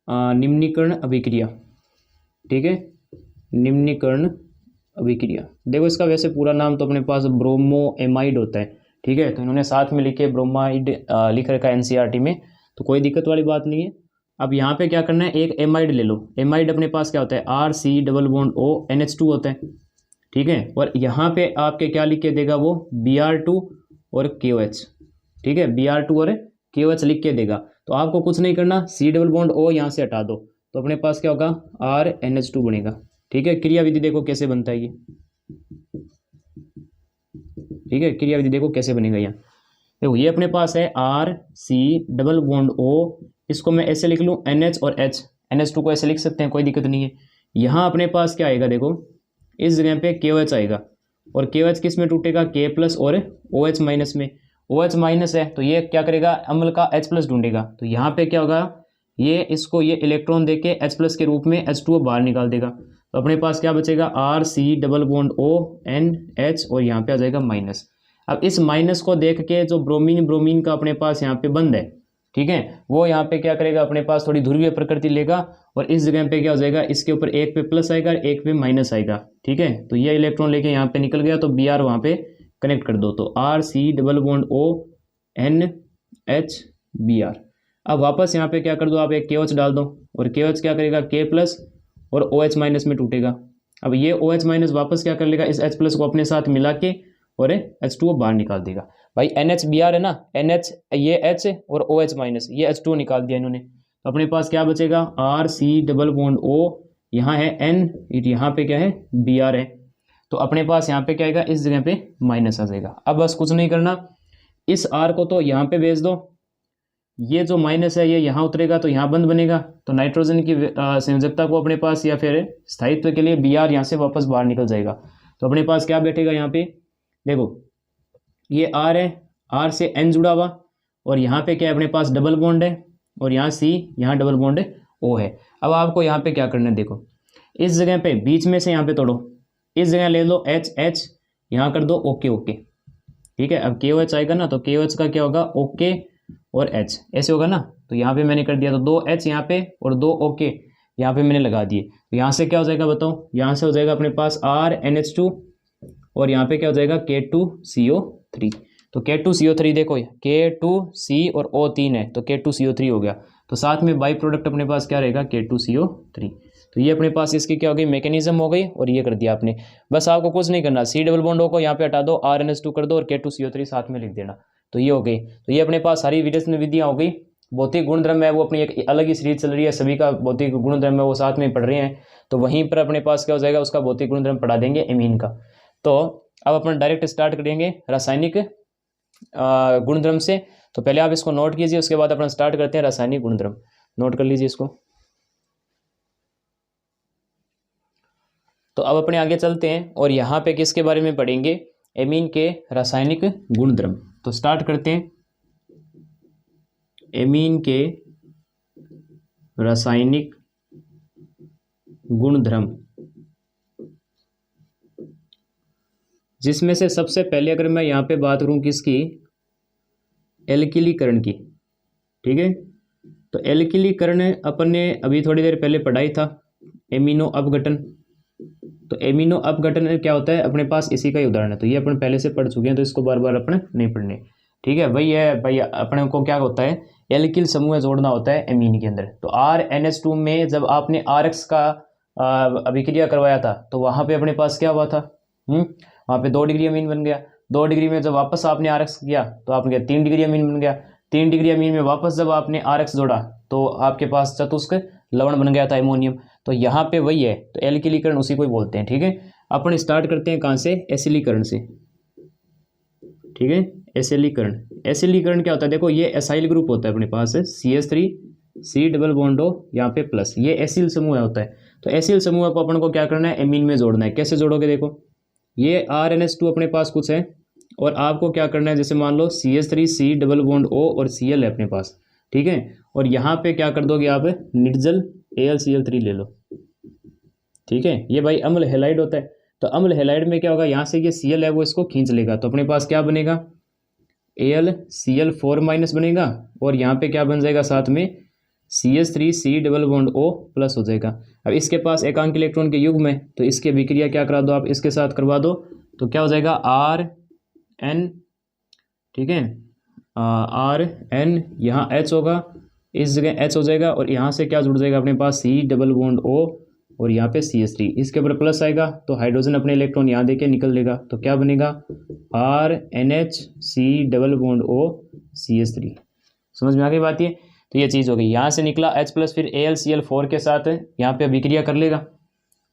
निम्नीकरण अभिक्रिया, ठीक है, निम्नीकरण अभिक्रिया। देखो इसका वैसे पूरा नाम तो अपने पास ब्रोमोएमाइड होता है, ठीक है, तो इन्होंने साथ में लिखे ब्रोमाइड लिख रखा है NCERT में, तो कोई दिक्कत वाली बात नहीं है। अब यहाँ पे क्या करना है, एक एमाइड ले लो। एमाइड अपने पास क्या होता है, RC double bond O NH2 होता है, ठीक है, और यहाँ पे आपके क्या लिख के देगा वो Br2 और KOH, ठीक है, Br2 और KOH लिख के देगा। तो आपको कुछ नहीं करना, C डबल बॉन्ड O यहाँ से हटा दो तो अपने पास क्या होगा RNH2 बनेगा, ठीक है। क्रिया विधि देखो कैसे बनता है ये, ठीक है, क्रिया विधि देखो कैसे बनेगा यहाँ। देखो ये अपने पास है RC डबल बॉन्ड O, इसको मैं ऐसे लिख लूँ NH और H, NH2 को ऐसे लिख सकते हैं, कोई दिक्कत नहीं है। यहाँ अपने पास क्या आएगा, देखो इस जगह पे KOH आएगा, और KOH किस में टूटेगा, K प्लस और OH माइनस में। OH माइनस है तो ये क्या करेगा, अम्ल का H प्लस ढूंढेगा, तो यहाँ पे क्या होगा, ये इसको ये इलेक्ट्रॉन देके H प्लस के रूप में H2O बाहर निकाल देगा। तो अपने पास क्या बचेगा, RC double bond O NH, और यहाँ पे आ जाएगा माइनस। अब इस माइनस को देख के जो ब्रोमीन ब्रोमीन का अपने पास यहाँ पे बंद है, ठीक है, वो यहाँ पे क्या करेगा, अपने पास थोड़ी ध्रुवीय प्रकृति लेगा, और इस जगह पे क्या हो जाएगा, इसके ऊपर एक पे प्लस आएगा एक पे माइनस आएगा, ठीक है। तो ये इलेक्ट्रॉन लेके यहाँ पे निकल गया, तो Br वहाँ पे कनेक्ट कर दो, तो RC double bond O NH Br। अब वापस यहाँ पे क्या कर दो, आप एक KOH डाल दो, और KOH क्या करेगा, K प्लस और OH माइनस में टूटेगा। अब ये OH माइनस वापस क्या कर लेगा, इस H प्लस को अपने साथ मिला के और H2O बाहर निकाल देगा। भाई NHBr है ना, NH ये H और OH माइनस, ये H2O निकाल दिया इन्होंने, तो अपने पास क्या बचेगा, RC डबल बॉन्ड O, यहाँ है N, यहाँ पे क्या है Br है, तो अपने पास यहाँ पे क्या आएगा, इस जगह पे माइनस आ जाएगा। अब बस कुछ नहीं करना, इस R को तो यहाँ पे भेज दो, ये जो माइनस है ये यहाँ उतरेगा तो यहाँ बंद बनेगा, तो नाइट्रोजन की संयोजकता को अपने पास या फिर स्थायित्व के लिए Br यहाँ से वापस बाहर निकल जाएगा। तो अपने पास क्या बैठेगा, यहाँ पे देखो ये R है, R से N जुड़ा हुआ, और यहाँ पे क्या है अपने पास डबल बॉन्ड है, और यहाँ C, यहाँ डबल बॉन्ड O है। अब आपको यहाँ पे क्या करना है, देखो इस जगह पे बीच में से यहाँ पे तोड़ो, इस जगह ले लो H यहाँ कर दो ओके ओके, ठीक है। अब KOH आएगा ना, तो KOH का क्या होगा, ओके और H ऐसे होगा ना, तो यहाँ पे मैंने कर दिया, तो 2 H यहाँ पे और 2 ओके यहाँ पे मैंने लगा दिए, तो यहाँ से क्या हो जाएगा बताओ, यहाँ से हो जाएगा अपने पास RNH2, और यहाँ पे क्या हो जाएगा K2CO3। तो K2CO3 देखो, K2C और O3 है तो K2CO3 हो गया, तो साथ में बाई प्रोडक्ट अपने पास क्या रहेगा, K2CO3। तो ये अपने पास इसकी क्या हो गई, मैकेनिज्म हो गई, और ये कर दिया आपने। बस आपको कुछ नहीं करना, C डबल बॉन्ड O को यहाँ पे हटा दो, RNH2 कर दो और K2CO3 साथ में लिख देना, तो ये हो गई। तो ये अपने पास सारी विश्लेषण विधियाँ हो गई। भौतिक गुणधर्म है वो अपनी एक अलग ही सीरीज चल रही है, सभी का भौतिक गुणधर्म है वो साथ में पढ़ रहे हैं, तो वहीं पर अपने पास क्या हो जाएगा, उसका भौतिक गुणधर्म पढ़ा देंगे एमीन का। तो अब अपन डायरेक्ट स्टार्ट करेंगे रासायनिक गुणधर्म से। तो पहले आप इसको नोट कीजिए, उसके बाद अपन स्टार्ट करते हैं रासायनिक गुणधर्म। नोट कर लीजिए इसको। तो अब अपने आगे चलते हैं और यहाँ पे किसके बारे में पढ़ेंगे, एमीन के रासायनिक गुणधर्म। तो स्टार्ट करते हैं एमीन के रासायनिक गुणधर्म, जिसमें से सबसे पहले अगर मैं यहाँ पे बात करूँ किसकी, एल्किलीकरण की, ठीक है। तो एल्किलीकरण अपन ने अभी थोड़ी देर पहले पढ़ाई था, एमिनो अपघटन। तो एमिनो अपघटन क्या होता है, अपने पास इसी का ही उदाहरण है, तो ये अपन पहले से पढ़ चुके हैं, तो इसको बार बार अपन नहीं पढ़ने, ठीक है। भाई है भाई, अपने को क्या होता है, एल्किल समूह जोड़ना होता है एमीन के अंदर। तो RNH2 में जब आपने RX का अभिक्रिया करवाया था, तो वहाँ पे अपने पास क्या हुआ था, वहाँ पे 2 डिग्री अमीन बन गया। 2 डिग्री में जब वापस आपने आर एक्स किया तो आपने 3 डिग्री अमीन बन गया। 3 डिग्री अमीन में वापस जब आपने आर एक्स जोड़ा तो आपके पास चतुष्क लवण बन गया था अमोनियम। तो यहाँ पे वही है, तो एल्किलीकरण उसी को ही बोलते हैं। ठीक है, अपन स्टार्ट करते हैं कहाँ से, एसिलीकरण से। ठीक है, एसिलीकरण। एसिलीकरण क्या होता है, देखो ये एसाइल ग्रुप होता है अपने पास, CH3 C double bond O यहाँ पे प्लस, ये एसिल समूह होता है। तो एसिल समूह को अपन को क्या करना है, एमीन में जोड़ना है। कैसे जोड़ोगे, देखो ये RNS2 अपने पास कुछ है और आपको क्या करना है, जैसे मान लो CH3 C double bond O और Cl है अपने पास। ठीक है, और यहाँ पे क्या कर दोगे आप, निर्जल AlCl3 ले लो। ठीक है, ये भाई अम्ल हेलाइड होता है। तो अम्ल हेलाइड में क्या होगा, यहाँ से ये Cl है वो इसको खींच लेगा, तो अपने पास क्या बनेगा, AlCl4- बनेगा और यहाँ पे क्या बन जाएगा, साथ में CH3 C double bond O plus हो जाएगा। अब इसके पास एकांक इलेक्ट्रॉन के युग्म है तो इसकी अभिक्रिया क्या करा दो आप, इसके साथ करवा दो, तो क्या हो जाएगा RN। ठीक है, RN, यहाँ H होगा, इस जगह H हो जाएगा और यहाँ से क्या जुड़ जाएगा अपने पास C डबल बॉन्ड O और यहाँ पे CH3, इसके ऊपर प्लस आएगा तो हाइड्रोजन अपने इलेक्ट्रॉन यहाँ देके निकल लेगा, तो क्या बनेगा RNH C double bond O CH3। समझ में आ गई बात ये। तो ये चीज़ हो गई, यहाँ से निकला H प्लस, फिर AlCl4 के साथ यहाँ पे अभिक्रिया कर लेगा।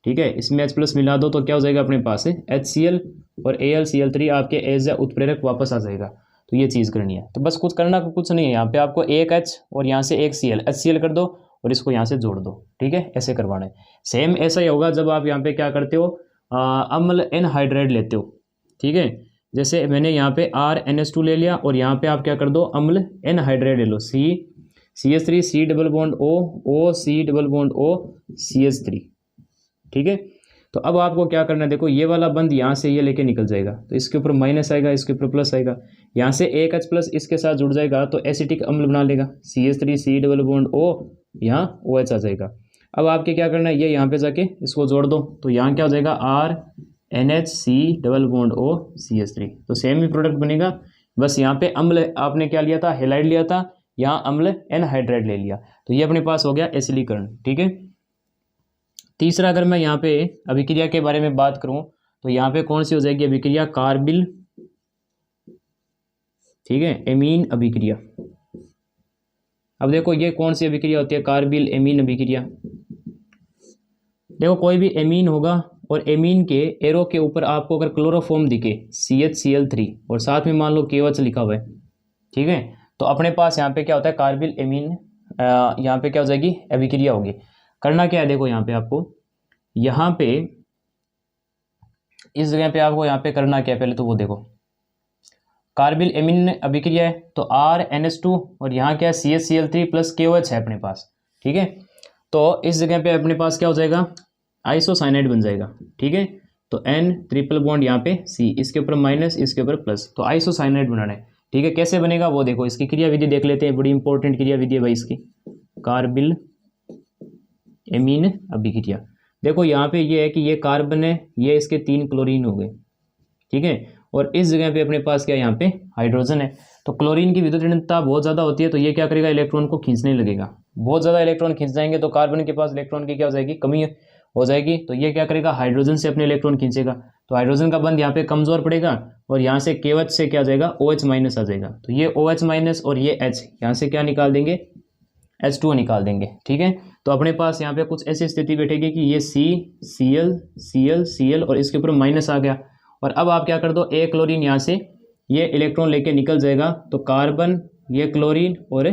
ठीक है, इसमें H प्लस मिला दो तो क्या हो जाएगा अपने पास है HCl और AlCl3 आपके एज या उत्प्रेरक वापस आ जाएगा। तो ये चीज़ करनी है, तो बस कुछ करना कुछ नहीं है, यहाँ पे आपको एक H और यहाँ से एक Cl, HCl कर दो और इसको यहाँ से जोड़ दो। ठीक है, ऐसे करवाना है। सेम ऐसा ही होगा जब आप यहाँ पे क्या करते हो, अम्ल एनहाइड्राइड लेते हो। ठीक है, जैसे मैंने यहाँ पे RNS2 ले लिया और यहाँ पे आप क्या कर दो, अम्ल एनहाइड्राइड ले लो, CH3 C double bond O C double bond O CH3। ठीक है, तो अब आपको क्या करना है, देखो ये वाला बंद यहाँ से ये लेके निकल जाएगा, तो इसके ऊपर माइनस आएगा, इसके ऊपर प्लस आएगा, यहाँ से एक H प्लस इसके साथ जुड़ जाएगा तो एसिटिक अम्ल बना लेगा, CH3 C double bond O, यहाँ OH आ जाएगा। अब आपके क्या करना है, ये यहाँ पे जाके इसको जोड़ दो, तो यहाँ क्या हो जाएगा RNH C double bond O CH3। तो सेम ही प्रोडक्ट बनेगा, बस यहाँ पे अम्ल आपने क्या लिया था, हेलाइड लिया था, यहाँ अम्ल एनहाइड्राइड ले लिया, तो ये अपने पास हो गया एसिलीकरण। ठीक है, तीसरा अगर मैं यहाँ पे अभिक्रिया के बारे में बात करूँ तो यहाँ पे कौन सी हो जाएगी अभिक्रिया, कार्बिल। ठीक है, एमीन अभिक्रिया। अब देखो ये कौन सी अभिक्रिया होती है, कार्बिल एमीन अभिक्रिया। देखो कोई भी एमीन होगा और एमीन के एरो के ऊपर आपको अगर क्लोरोफॉर्म दिखे CHCl3 और साथ में मान लो KOH लिखा हुआ है, ठीक है, तो अपने पास यहाँ पे क्या होता है, कार्बिल एमीन यहाँ पे क्या हो जाएगी, अभिक्रिया होगी। करना क्या है, देखो यहाँ पे आपको, यहाँ पे इस जगह पे आपको यहाँ पे करना क्या है, पहले तो वो देखो, कार्बिल एमीन अभिक्रिया है तो RNS2 और यहाँ क्या है CHCl3 प्लस KOH है अपने पास। ठीक है, तो इस जगह पे अपने पास क्या हो जाएगा, आइसोसाइनाइड बन जाएगा। ठीक है, तो N ट्रिपल बॉन्ड यहाँ पे C, इसके ऊपर माइनस, इसके ऊपर प्लस, तो आइसोसाइनाइड बनाना है। ठीक है, कैसे बनेगा वो देखो, इसकी क्रिया विधि देख लेते हैं, बड़ी इंपॉर्टेंट क्रिया विधि है भाई इसकी, कार्बिल एमीन अभिक्रिया। देखो यहाँ पे ये है कि ये कार्बन है, ये इसके 3 क्लोरीन हो गए। ठीक है, और इस जगह पे अपने पास क्या है, यहाँ पे हाइड्रोजन है। तो क्लोरीन की विद्युत ऋणता बहुत ज़्यादा होती है तो ये क्या करेगा, इलेक्ट्रॉन को खींचने लगेगा। बहुत ज़्यादा इलेक्ट्रॉन खींच जाएंगे तो कार्बन के पास इलेक्ट्रॉन की क्या हो जाएगी, कमी हो जाएगी, तो ये क्या करेगा, हाइड्रोजन से अपने इलेक्ट्रॉन खींचेगा, तो हाइड्रोजन का बंध यहाँ पे कमजोर पड़ेगा और यहाँ से KOH से क्या जाएगा, OH माइनस आ जाएगा। तो ये OH माइनस और ये H, यहाँ से क्या निकाल देंगे, H2O निकाल देंगे। ठीक है, तो अपने पास यहाँ पे कुछ ऐसी स्थिति बैठेगी कि ये Cl और इसके ऊपर माइनस आ गया, और अब आप क्या कर दो, एक क्लोरीन यहाँ से ये इलेक्ट्रॉन लेके निकल जाएगा, तो कार्बन, ये क्लोरीन और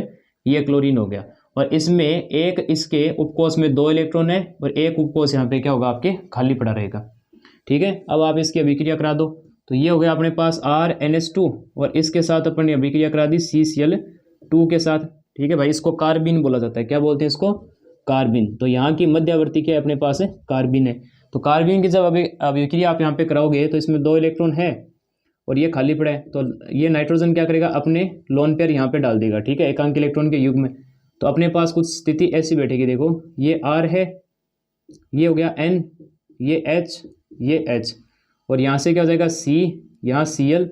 ये क्लोरीन हो गया, और इसमें एक इसके उपकोष में 2 इलेक्ट्रॉन है और एक उपकोष यहाँ पे क्या होगा आपके खाली पड़ा रहेगा। ठीक है, अब आप इसकी अभिक्रिया करा दो, तो ये हो गया अपने पास RNS2 और इसके साथ अपन ने अभिक्रिया करा दी CCl2 के साथ। ठीक है भाई, इसको कार्बिन बोला जाता है, क्या बोलते हैं इसको, कार्बिन। तो यहाँ की मध्यवर्ती क्या है अपने पास है, कार्बिन है। तो कार्बिन की जब अभिक्रिया आप यहाँ पे कराओगे तो इसमें 2 इलेक्ट्रॉन है और ये खाली पड़ा है, तो ये नाइट्रोजन क्या करेगा, अपने लोन पेयर यहाँ पे डाल देगा। ठीक है, एकांक इलेक्ट्रॉन के युग्म में, तो अपने पास कुछ स्थिति ऐसी बैठेगी, देखो ये R है, ये हो गया N, ये H, ये H, और यहाँ से क्या हो जाएगा C, यहाँ Cl,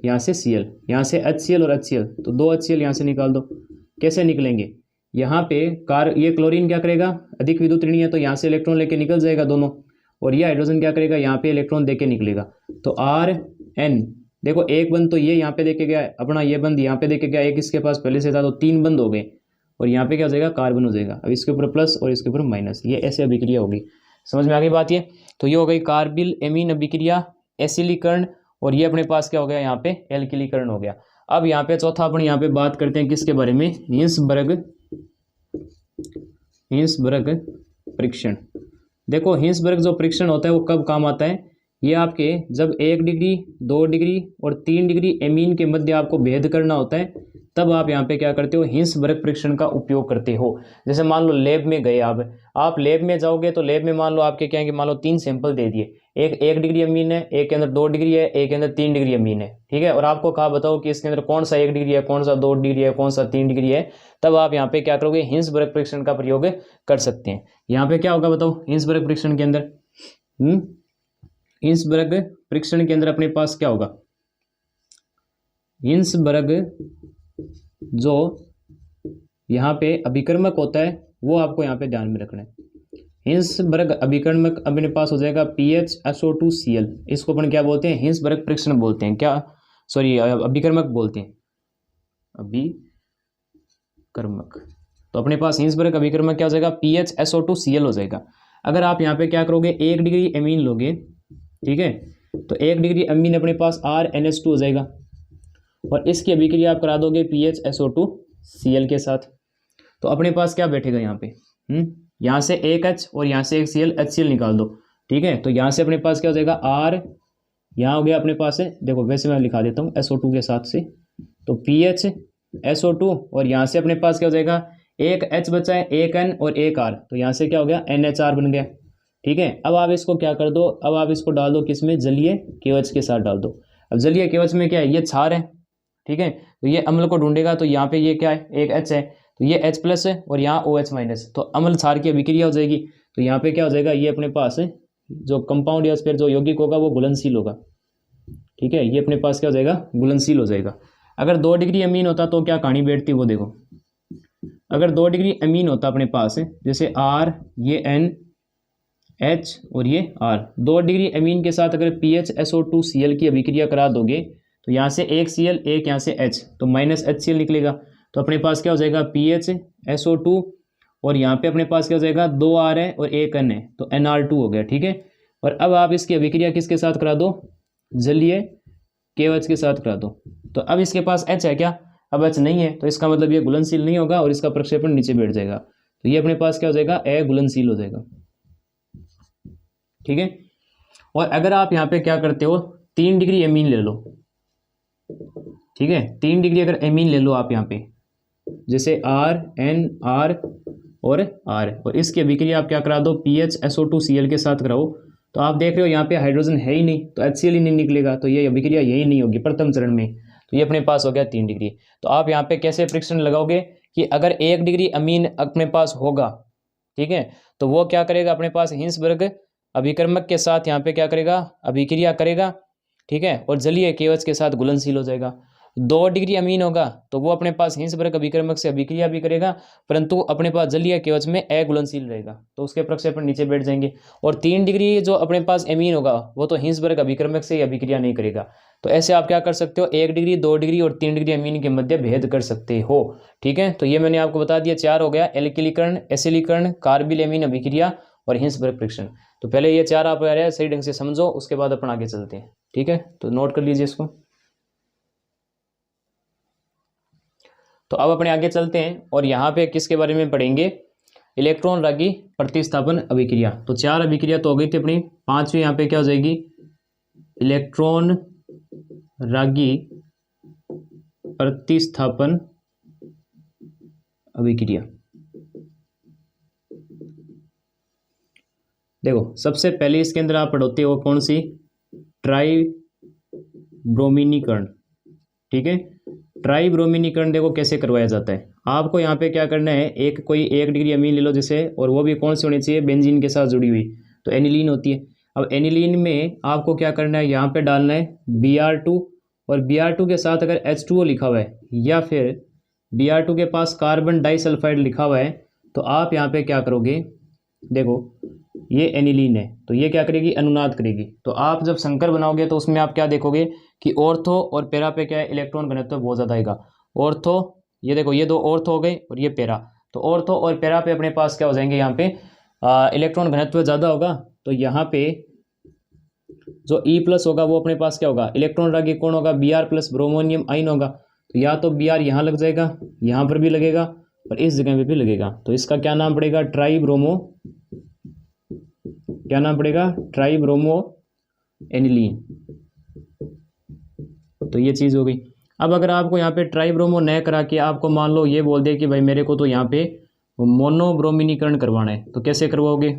यहाँ से Cl, यहाँ से HCl और HCl, तो 2 HCl यहाँ से निकाल दो। कैसे निकलेंगे, यहाँ पे ये क्लोरीन क्या करेगा, अधिक विद्युत ऋणी है तो यहाँ से इलेक्ट्रॉन लेके निकल जाएगा दोनों, और ये हाइड्रोजन क्या करेगा, यहाँ पे इलेक्ट्रॉन देके निकलेगा, तो RN देखो एक बंद तो ये यहाँ पे देखे गया है, अपना ये बंद यहाँ पे देखे गया, एक इसके पास पहले से था, तो 3 बंद हो गए, और यहाँ पे क्या हो जाएगा, कार्बन हो जाएगा। अब इसके ऊपर प्लस और इसके ऊपर माइनस, ये ऐसे अभिक्रिया होगी। समझ में आ गई बात ये? तो ये हो गई कार्बिल एमीन अभिक्रिया, एसिलीकरण, और ये अपने पास क्या हो गया यहाँ पे, एल्किलीकरण हो गया। अब यहाँ पे चौथा अपन यहाँ पे बात करते हैं किसके बारे में, हिंसबर्ग परीक्षण। देखो हिंसबर्ग जो परीक्षण होता है वो कब काम आता है, ये आपके जब 1 डिग्री 2 डिग्री और 3 डिग्री एमीन के मध्य आपको भेद करना होता है, तब आप यहाँ पे क्या करते हो, हिंसबर्ग परीक्षण का उपयोग करते हो। जैसे मान लो लैब में गए आप लैब में जाओगे, तो लैब में मान लो आपके क्या है कि मान लो 3 सैंपल दे दिए, एक 1 डिग्री अमीन है, एक के अंदर 2 डिग्री है, एक के अंदर 3 डिग्री अमीन है, ठीक है, और आपको कहा बताओ कि इसके अंदर कौन सा 1 डिग्री है, कौन सा 2 डिग्री है, कौन सा 3 डिग्री है, तब आप यहाँ पे क्या करोगे, हिंसबर्ग परीक्षण का प्रयोग कर सकते हैं। यहाँ पे क्या होगा बताओ, हिंसबर्ग परीक्षण के अंदर हिंसबर्ग परीक्षण के अंदर अपने पास क्या होगा, हिंसबर्ग जो यहाँ पे अभिकर्मक होता है वो आपको यहाँ पे ध्यान में रखना है। हिंसबर्ग अभिकर्मक अपने पास हो जाएगा PHSO2Cl, इसको अपन क्या बोलते हैं, हिंसबर्ग परीक्षण बोलते हैं, क्या सॉरी अभिकर्मक बोलते हैं, अभिकर्मक। तो अपने पास हिंसबर्ग अभिकर्मक क्या हो जाएगा, PHSO2Cl हो जाएगा। अगर आप यहाँ पे क्या करोगे, 1 डिग्री एमीन लोगे, ठीक है, तो 1 डिग्री अमीन अपने पास RNH2 हो जाएगा, और इसकी अभिक्रिया आप करा दोगे PHSO2Cl के साथ, तो अपने पास क्या बैठेगा यहाँ पे, यहाँ से एक H और यहाँ से एक Cl, HCl निकाल दो, ठीक है, तो यहाँ से अपने पास क्या हो जाएगा R, यहाँ हो गया अपने पास है, देखो वैसे मैं लिखा देता हूँ SO2 के साथ से, तो PHSO2, और यहाँ से अपने पास क्या हो जाएगा, एक H बचा है, एक N और एक R, तो यहाँ से क्या हो गया, NHR बन गया, ठीक है। अब आप इसको क्या कर दो, अब आप इसको डाल दो किसमें, जलीय केवच के साथ डाल दो। अब जलीय केवच में क्या है, ये क्षार है, ठीक है, तो ये अम्ल को ढूंढेगा, तो यहाँ पे ये क्या है, एक H है, तो ये H प्लस है और यहाँ OH माइनस, तो अम्ल क्षार की अभिक्रिया हो जाएगी। तो यहाँ पे क्या हो जाएगा, ये अपने पास है जो कंपाउंड या फिर जो यौगिक होगा वो घुलनशील होगा, ठीक है, ये अपने पास क्या हो जाएगा, घुलनशील हो जाएगा। अगर 2 डिग्री अमीन होता तो क्या कहानी बैठती वो देखो, अगर 2 डिग्री अमीन होता अपने पास है, जैसे R, ये N, H और ये R, 2 डिग्री अमीन के साथ अगर PHSO2Cl की अभिक्रिया करा दोगे, तो यहाँ से एक Cl, एक यहाँ से H, तो माइनस HCl निकलेगा, तो अपने पास क्या हो जाएगा, PHSO2, और यहाँ पे अपने पास क्या हो जाएगा, 2 R है और एक N है, तो NR2 हो गया, ठीक है। और अब आप इसकी अभिक्रिया किसके साथ करा दो, जलीय केवच के साथ करा दो, तो अब इसके पास H है क्या, अब H नहीं है, तो इसका मतलब ये घुलनशील नहीं होगा और इसका प्रक्षेपण नीचे बैठ जाएगा, तो ये अपने पास क्या हो जाएगा, अघुलनशील हो जाएगा, ठीक है। और अगर आप यहाँ पे क्या करते हो, 3 डिग्री एमीन ले लो, ठीक है, 3 डिग्री अगर एमीन ले लो आप यहाँ पे, जैसे R, N, R और R, और इसकी अभिक्रिया आप क्या करा दो, PHSO2Cl के साथ कराओ, तो आप देख रहे हो यहाँ पे हाइड्रोजन है ही नहीं, तो HCl ही नहीं निकलेगा, तो ये अभिक्रिया यही नहीं होगी प्रथम चरण में, तो ये अपने पास हो गया 3 डिग्री। तो आप यहाँ पे कैसे परीक्षण लगाओगे कि अगर 1 डिग्री अमीन अपने पास होगा, ठीक है, तो वो क्या करेगा, अपने पास हिंसबर्ग अभिकर्मक के साथ यहाँ पे क्या करेगा, अभिक्रिया करेगा, ठीक है, और जलीय केवच के साथ घुलनशील हो जाएगा। 2 डिग्री अमीन होगा तो वो अपने पास हिंसबर्ग अभिकर्मक से अभिक्रिया भी करेगा, परंतु अपने पास जलीय केवच में अघुलनशील रहेगा, तो उसके प्रक्षेपण नीचे बैठ जाएंगे। और 3 डिग्री जो अपने पास एमीन होगा वो तो हिंसबर्ग अभिकर्मक से अभिक्रिया नहीं करेगा। तो ऐसे आप क्या कर सकते हो, 1 डिग्री 2 डिग्री और 3 डिग्री अमीन के मध्य भेद कर सकते हो, ठीक है। तो ये मैंने आपको बता दिया, 4 हो गया, एल्किलीकरण, एसिलीकरण, कार्बिल एमीन अभिक्रिया और हिंसबर्ग परीक्षण। तो पहले ये 4 आप सही ढंग से समझो, उसके बाद अपन आगे चलते हैं, ठीक है, तो नोट कर लीजिए इसको। तो अब अपने आगे चलते हैं और यहाँ पे किसके बारे में पढ़ेंगे, इलेक्ट्रॉन रागी प्रतिस्थापन अभिक्रिया। तो 4 अभिक्रिया तो हो गई थी अपनी, 5वीं यहाँ पे क्या हो जाएगी, इलेक्ट्रॉन रागी प्रतिस्थापन अभिक्रिया। देखो सबसे पहले इसके अंदर आप पढ़ोते हो कौन सी, ट्राइब्रोमीनीकरण, ठीक है। ट्राइब्रोमीनीकरण देखो कैसे करवाया जाता है, आपको यहाँ पे क्या करना है, कोई 1 डिग्री अमीन ले लो जैसे, और वो भी कौन सी होनी चाहिए, बेंजीन के साथ जुड़ी हुई, तो एनिलीन होती है। अब एनिलीन में आपको क्या करना है, यहाँ पे डालना है Br2, और Br2 के साथ अगर H2O लिखा हुआ है या फिर Br2 के पास कार्बन डाइसल्फाइड लिखा हुआ है, तो आप यहाँ पे क्या करोगे, देखो ये एनिलीन है, तो ये क्या करेगी, अनुनाद करेगी। तो आप जब संकर बनाओगे तो उसमें आप क्या देखोगे कि ऑर्थो और पैरा पे क्या है, इलेक्ट्रॉन घनत्व बहुत ज़्यादा आएगा। ऑर्थो, ये देखो ये दो ऑर्थो हो गए और ये पैरा, तो ऑर्थो और पैरा पे अपने पास क्या हो जाएंगे, यहाँ पे इलेक्ट्रॉन घनत्व ज़्यादा होगा, तो यहाँ पे जो ई प्लस होगा वो अपने पास क्या होगा, इलेक्ट्रॉन रागी कौन होगा, बी आर प्लस ब्रोमोनियम आइन होगा। तो या तो बी आर यहाँ लग जाएगा, यहाँ पर भी लगेगा और इस जगह पे भी लगेगा, तो इसका क्या नाम पड़ेगा, ट्राई ब्रोमो, क्या नाम पड़ेगा, ट्राई ब्रोमो एनिलीन। तो ये चीज़ हो गई। अब अगर आपको यहाँ पे ट्राई ब्रोमो न करा के आपको मान लो ये बोल दे कि भाई मेरे को तो यहाँ पे मोनोब्रोमिनीकरण करवाना है, तो कैसे करवाओगे।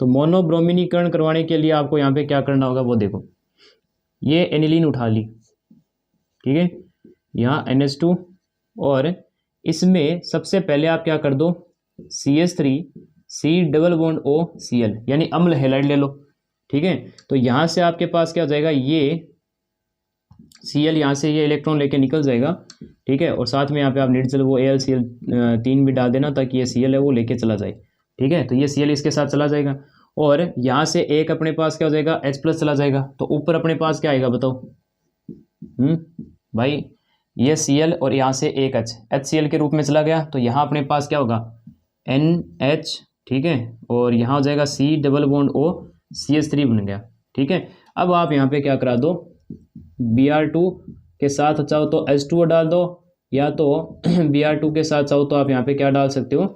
तो मोनोब्रोमिनीकरण करवाने के लिए आपको यहाँ पे क्या करना होगा वो देखो, ये एनिलीन उठा ली, ठीक है, यहाँ NH2 और इसमें सबसे पहले आप क्या कर दो, CH3 C double bond O Cl यानी अम्ल हैलाइड ले लो, ठीक है। तो यहाँ से आपके पास क्या हो जाएगा, ये Cl यहाँ से ये इलेक्ट्रॉन लेके निकल जाएगा, ठीक है, और साथ में यहाँ पे आप निर्जल वो AlCl3 भी डाल देना ताकि ये Cl है वो लेके चला जाए, ठीक है। तो ये Cl इसके साथ चला जाएगा और यहाँ से एक अपने पास क्या हो जाएगा, H+ चला जाएगा, तो ऊपर अपने पास क्या आएगा बताओ, भाई ये Cl और यहाँ से एक HCl के रूप में चला गया, तो यहाँ अपने पास क्या होगा, NH, ठीक है, और यहाँ हो जाएगा C double bond O CH3 बन गया, ठीक है। अब आप यहाँ पे क्या करा दो, Br2 के साथ चाहो तो H2O डाल दो, या तो Br2 के साथ चाहो तो आप यहाँ पे क्या डाल सकते हो,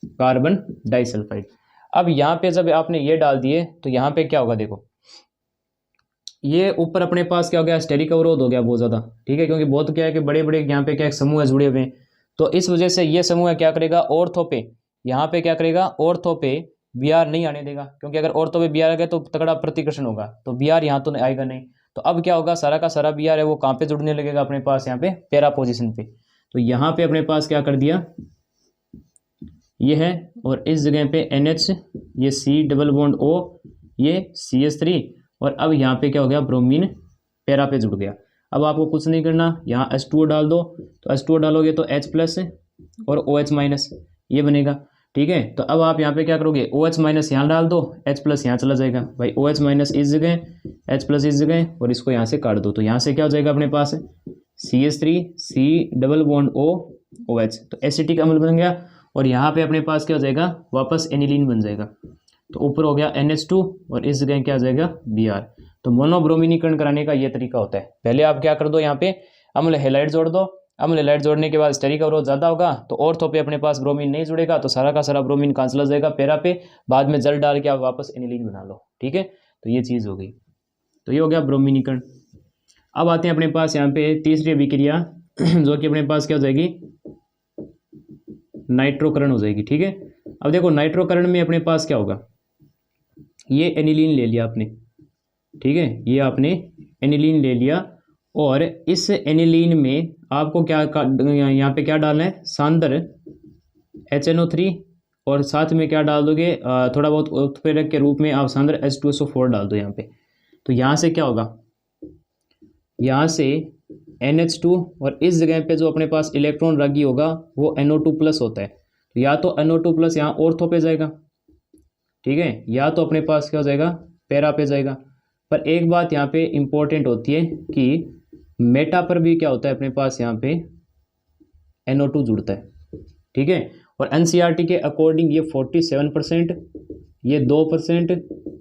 कार्बन डाइसल्फाइड। अब यहाँ पे जब आपने ये डाल दिए तो यहाँ पे क्या होगा देखो, ये ऊपर अपने पास क्या हो गया, स्टेरिक अवरोध हो गया बहुत ज़्यादा, ठीक है, क्योंकि बहुत क्या है कि बड़े बड़े यहाँ पे क्या समूह है जुड़े हुए हैं, तो इस वजह से ये समूह क्या करेगा, ऑर्थो पे, यहाँ पे क्या करेगा, ऑर्थो पे Br नहीं आने देगा, क्योंकि अगर ऑर्थो पे Br आ गया तो तगड़ा प्रतिकर्षण होगा, तो Br यहाँ तो आएगा नहीं। तो अब क्या होगा, सारा का सारा Br है वो कहाँ पे जुड़ने लगेगा, अपने पास यहाँ पे पैरा पोजिशन पे। तो यहाँ पे अपने पास क्या कर दिया, ये है, और इस जगह पे NH, ये C डबल बॉन्ड O, ये CH3, और अब यहाँ पे क्या हो गया, ब्रोमीन पैरा पे जुड़ गया। अब आपको कुछ नहीं करना, यहाँ H2O डाल दो, तो H2O डालोगे तो H+ और OH- ये बनेगा, ठीक है। तो अब आप यहाँ पे क्या करोगे, OH- यहाँ डाल दो, H+ यहाँ चला जाएगा, भाई OH- इस जगह, H+ इस जगह, और इसको यहाँ से काट दो, तो यहाँ से क्या हो जाएगा अपने पास CH3 C double bond O OH, तो एसिटिक अम्ल बन गया, और यहाँ पे अपने पास क्या हो जाएगा, वापस एनिलीन बन जाएगा। तो ऊपर हो गया NH2 और इस जगह क्या आ जाएगा, Br। तो मोनोब्रोमिनीकरण कराने का ये तरीका होता है। पहले आप क्या कर दो, यहाँ पे अम्ल हैलाइड जोड़ दो, अम्ल हैलाइड जोड़ने के बाद स्टेरिक अवरोध ज़्यादा होगा, तो ऑर्थो पे अपने पास ब्रोमीन नहीं जुड़ेगा, तो सारा का सारा ब्रोमीन कहाँ चला जाएगा, पैरा पे, बाद में जल डाल के आप वापस एनिलीन बना लो, ठीक है। तो ये चीज़ हो गई, तो ये हो गया ब्रोमिनीकरण। अब आते हैं अपने पास यहाँ पे तीसरी अभिक्रिया जो कि अपने पास क्या हो जाएगी, नाइट्रोकरण हो जाएगी, ठीक है। अब देखो नाइट्रोकरण में अपने पास क्या होगा, ये एनिलीन ले लिया आपने, ठीक है, ये आपने एनिलीन ले लिया, और इस एनिलीन में आपको क्या यहाँ पे क्या डालना है, सांद्र HNO3, और साथ में क्या डाल दोगे, थोड़ा बहुत उत्प्रेरक के रूप में आप सांद्र H2SO4 डाल दो यहाँ पे। तो यहाँ से क्या होगा, यहाँ से NH2, और इस जगह पे जो अपने पास इलेक्ट्रॉन रागी होगा वो NO2+ होता है, तो या तो NO2+ यहाँ ऑर्थो पे जाएगा, ठीक है, या तो अपने पास क्या हो जाएगा, पैरा पे जाएगा। पर एक बात यहाँ पे इम्पोर्टेंट होती है कि मेटा पर भी क्या होता है, अपने पास यहाँ पे NO2 जुड़ता है, ठीक है। और NCERT के अकॉर्डिंग ये 47%, ये 2%,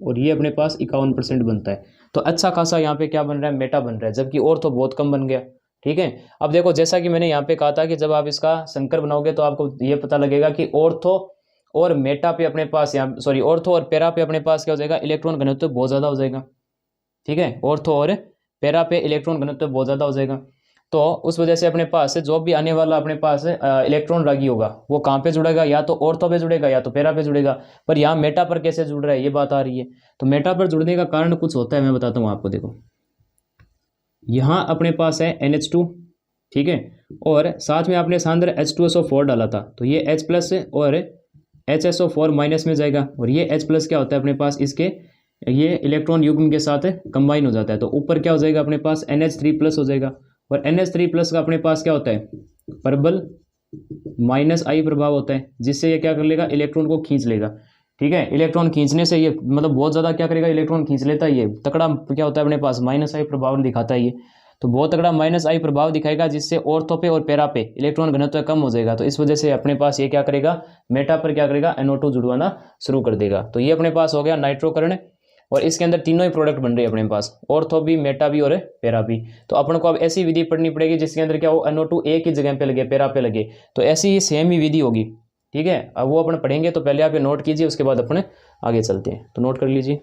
और ये अपने पास 51% बनता है। तो अच्छा खासा यहाँ पे क्या बन रहा है, मेटा बन रहा है, जबकि ऑर्थो बहुत कम बन गया, ठीक है। अब देखो जैसा कि मैंने यहाँ पे कहा था कि जब आप इसका संकर बनाओगे तो आपको ये पता लगेगा कि ऑर्थो और मेटा पे अपने पास यहाँ ऑर्थो और पैरा पे अपने पास क्या हो जाएगा, इलेक्ट्रॉन घनत्व बहुत ज़्यादा हो जाएगा, ठीक है। ऑर्थो और पैरा पे इलेक्ट्रॉन घनत्व बहुत ज़्यादा हो जाएगा, तो उस वजह से अपने पास जो भी आने वाला अपने पास इलेक्ट्रॉन रागी होगा वो कहाँ पे जुड़ेगा, या तो ऑर्थो पे जुड़ेगा या तो पैरा पे जुड़ेगा। पर यहाँ मेटा पर कैसे जुड़ रहा है ये बात आ रही है। तो मेटा पर जुड़ने का कारण कुछ होता है, मैं बताता हूँ आपको। देखो यहाँ अपने पास है NH2, ठीक है, और साथ में आपने सांद्र H2SO4 डाला था, तो ये H+ और HSO4- में जाएगा, और ये H+ क्या होता है अपने पास, इसके ये इलेक्ट्रॉन युग्म के साथ कंबाइन हो जाता है, तो ऊपर क्या हो जाएगा अपने पास NH3+ हो जाएगा, और NH3+ का अपने पास क्या होता है, प्रबल माइनस आई प्रभाव होता है, जिससे ये क्या कर लेगा, इलेक्ट्रॉन को खींच लेगा। ठीक है, इलेक्ट्रॉन खींचने से ये मतलब बहुत ज़्यादा क्या करेगा, इलेक्ट्रॉन खींच लेता है। ये तकड़ा क्या होता है अपने पास, माइनस आई प्रभाव दिखाता है ये। तो बहुत तगड़ा माइनस आई प्रभाव दिखाएगा, जिससे ऑर्थो पे और पैरा पे इलेक्ट्रॉन घनत्व कम हो जाएगा। तो इस वजह से अपने पास ये क्या करेगा, मेटा पर क्या करेगा, NO2 जुड़वाना शुरू कर देगा। तो ये अपने पास हो गया नाइट्रोकरण, और इसके अंदर तीनों ही प्रोडक्ट बन रहे हैं अपने पास, ऑर्थो भी, मेटा भी और पैरा भी। तो अपन को अब ऐसी विधि पढ़नी पड़ेगी जिसके अंदर क्या हो, NO2 एक ही जगह पे लगे, पैरा पे लगे। तो ऐसी ही सेम ही विधि होगी। ठीक है, अब वो अपन पढ़ेंगे, तो पहले आप ये नोट कीजिए, उसके बाद अपने आगे चलते हैं। तो नोट कर लीजिए।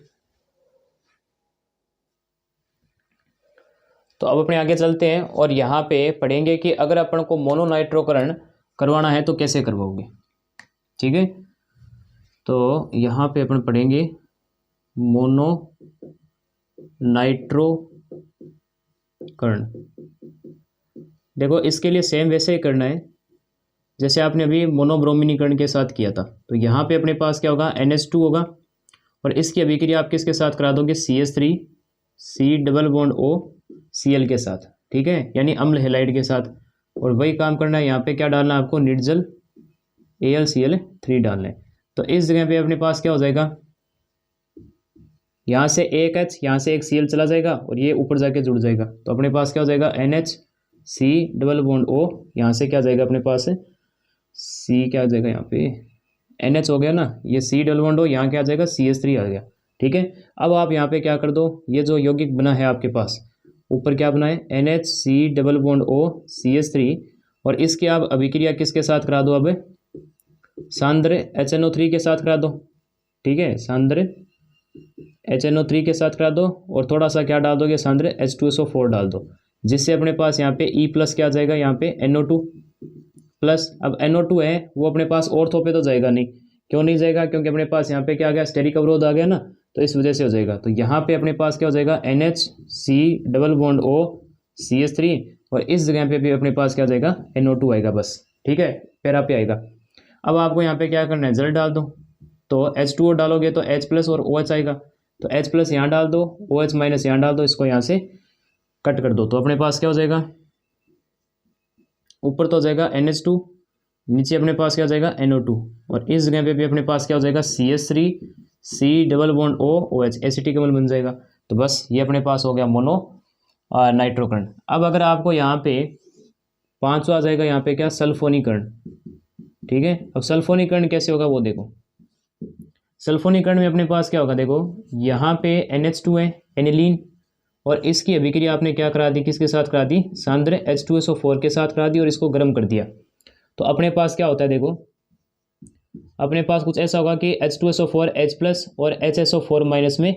तो अब अपने आगे चलते हैं, और यहाँ पे पढ़ेंगे कि अगर अपन को मोनोनाइट्रोकरण करवाना है तो कैसे करवाओगे। ठीक है, तो यहाँ पे अपन पढ़ेंगे मोनो नाइट्रोकरण। देखो, इसके लिए सेम वैसे ही करना है जैसे आपने अभी मोनोब्रोमिनीकरण के साथ किया था। तो यहाँ पे अपने पास क्या होगा, NH2 होगा, और इसकी अभिक्रिया आप किसके साथ करा दोगे, CH3 C double bond O Cl के साथ। ठीक है, यानी अम्ल हैलाइड के साथ। और वही काम करना है, यहाँ पे क्या डालना है आपको, निर्जल AlCl3 डालना है। तो इस जगह पे अपने पास क्या हो जाएगा, यहाँ से एक H, यहाँ से एक Cl चला जाएगा, और ये ऊपर जाके जुड़ जाएगा। तो अपने पास क्या हो जाएगा, NH C double bond O, यहाँ से क्या जाएगा अपने पास, C क्या आ जाएगा, यहाँ पे NH हो गया ना, ये C डबल बॉन्ड O, यहाँ क्या आ जाएगा, CH3 आ गया। ठीक है, अब आप यहाँ पे क्या कर दो, ये जो यौगिक बना है आपके पास, ऊपर क्या बना है, NHC double bond O CH3, और इसकी आप अभिक्रिया किसके साथ करा दो, अब सांद्र HNO3 के साथ करा दो। ठीक है, सांद्र HNO3 के साथ करा दो, और थोड़ा सा क्या डाल दोगे, सांद्र H2SO4 डाल दो, जिससे अपने पास यहाँ पे E प्लस क्या आ जाएगा, यहाँ पे NO2 प्लस। अब NO2 है वो अपने पास ऑर्थो पे तो जाएगा नहीं, क्यों नहीं जाएगा, क्योंकि अपने पास यहाँ पे क्या आ गया, स्टेरिक अवरोध आ गया ना, तो इस वजह से हो जाएगा। तो यहाँ पे अपने पास क्या हो जाएगा, NHC double bond O CH3, और इस जगह पे भी अपने पास क्या आ जाएगा, NO2 आएगा बस। ठीक है, पैरा पे आएगा। अब आपको यहाँ पे क्या करना है, जल डाल दो। तो H2O डालोगे तो H प्लस और OH आएगा, तो H प्लस यहाँ डाल दो, OH माइनस यहाँ डाल दो, इसको यहाँ से कट कर दो। तो अपने पास क्या हो जाएगा, ऊपर तो हो जाएगा NH2, नीचे अपने पास क्या हो जाएगा, NO2, और इस जगह पे भी अपने पास क्या हो जाएगा, CH3 C double bond O OH, acetic अम्ल बन जाएगा। तो बस ये अपने पास हो गया मोनो नाइट्रोकरण। अब अगर आपको यहाँ पे 5 आ जाएगा, यहाँ पे क्या, सल्फोनीकरण। ठीक है, अब सल्फोनीकरण कैसे होगा वो देखो। सल्फोनीकरण में अपने पास क्या होगा, देखो यहाँ पे NH2 है, एनिलीन, और इसकी अभिक्रिया आपने क्या करा दी, किसके साथ करा दी, सांद्र H2SO4 के साथ करा दी, और इसको गर्म कर दिया। तो अपने पास क्या होता है, देखो अपने पास कुछ ऐसा होगा कि H2SO4 H प्लस और HSO4 माइनस में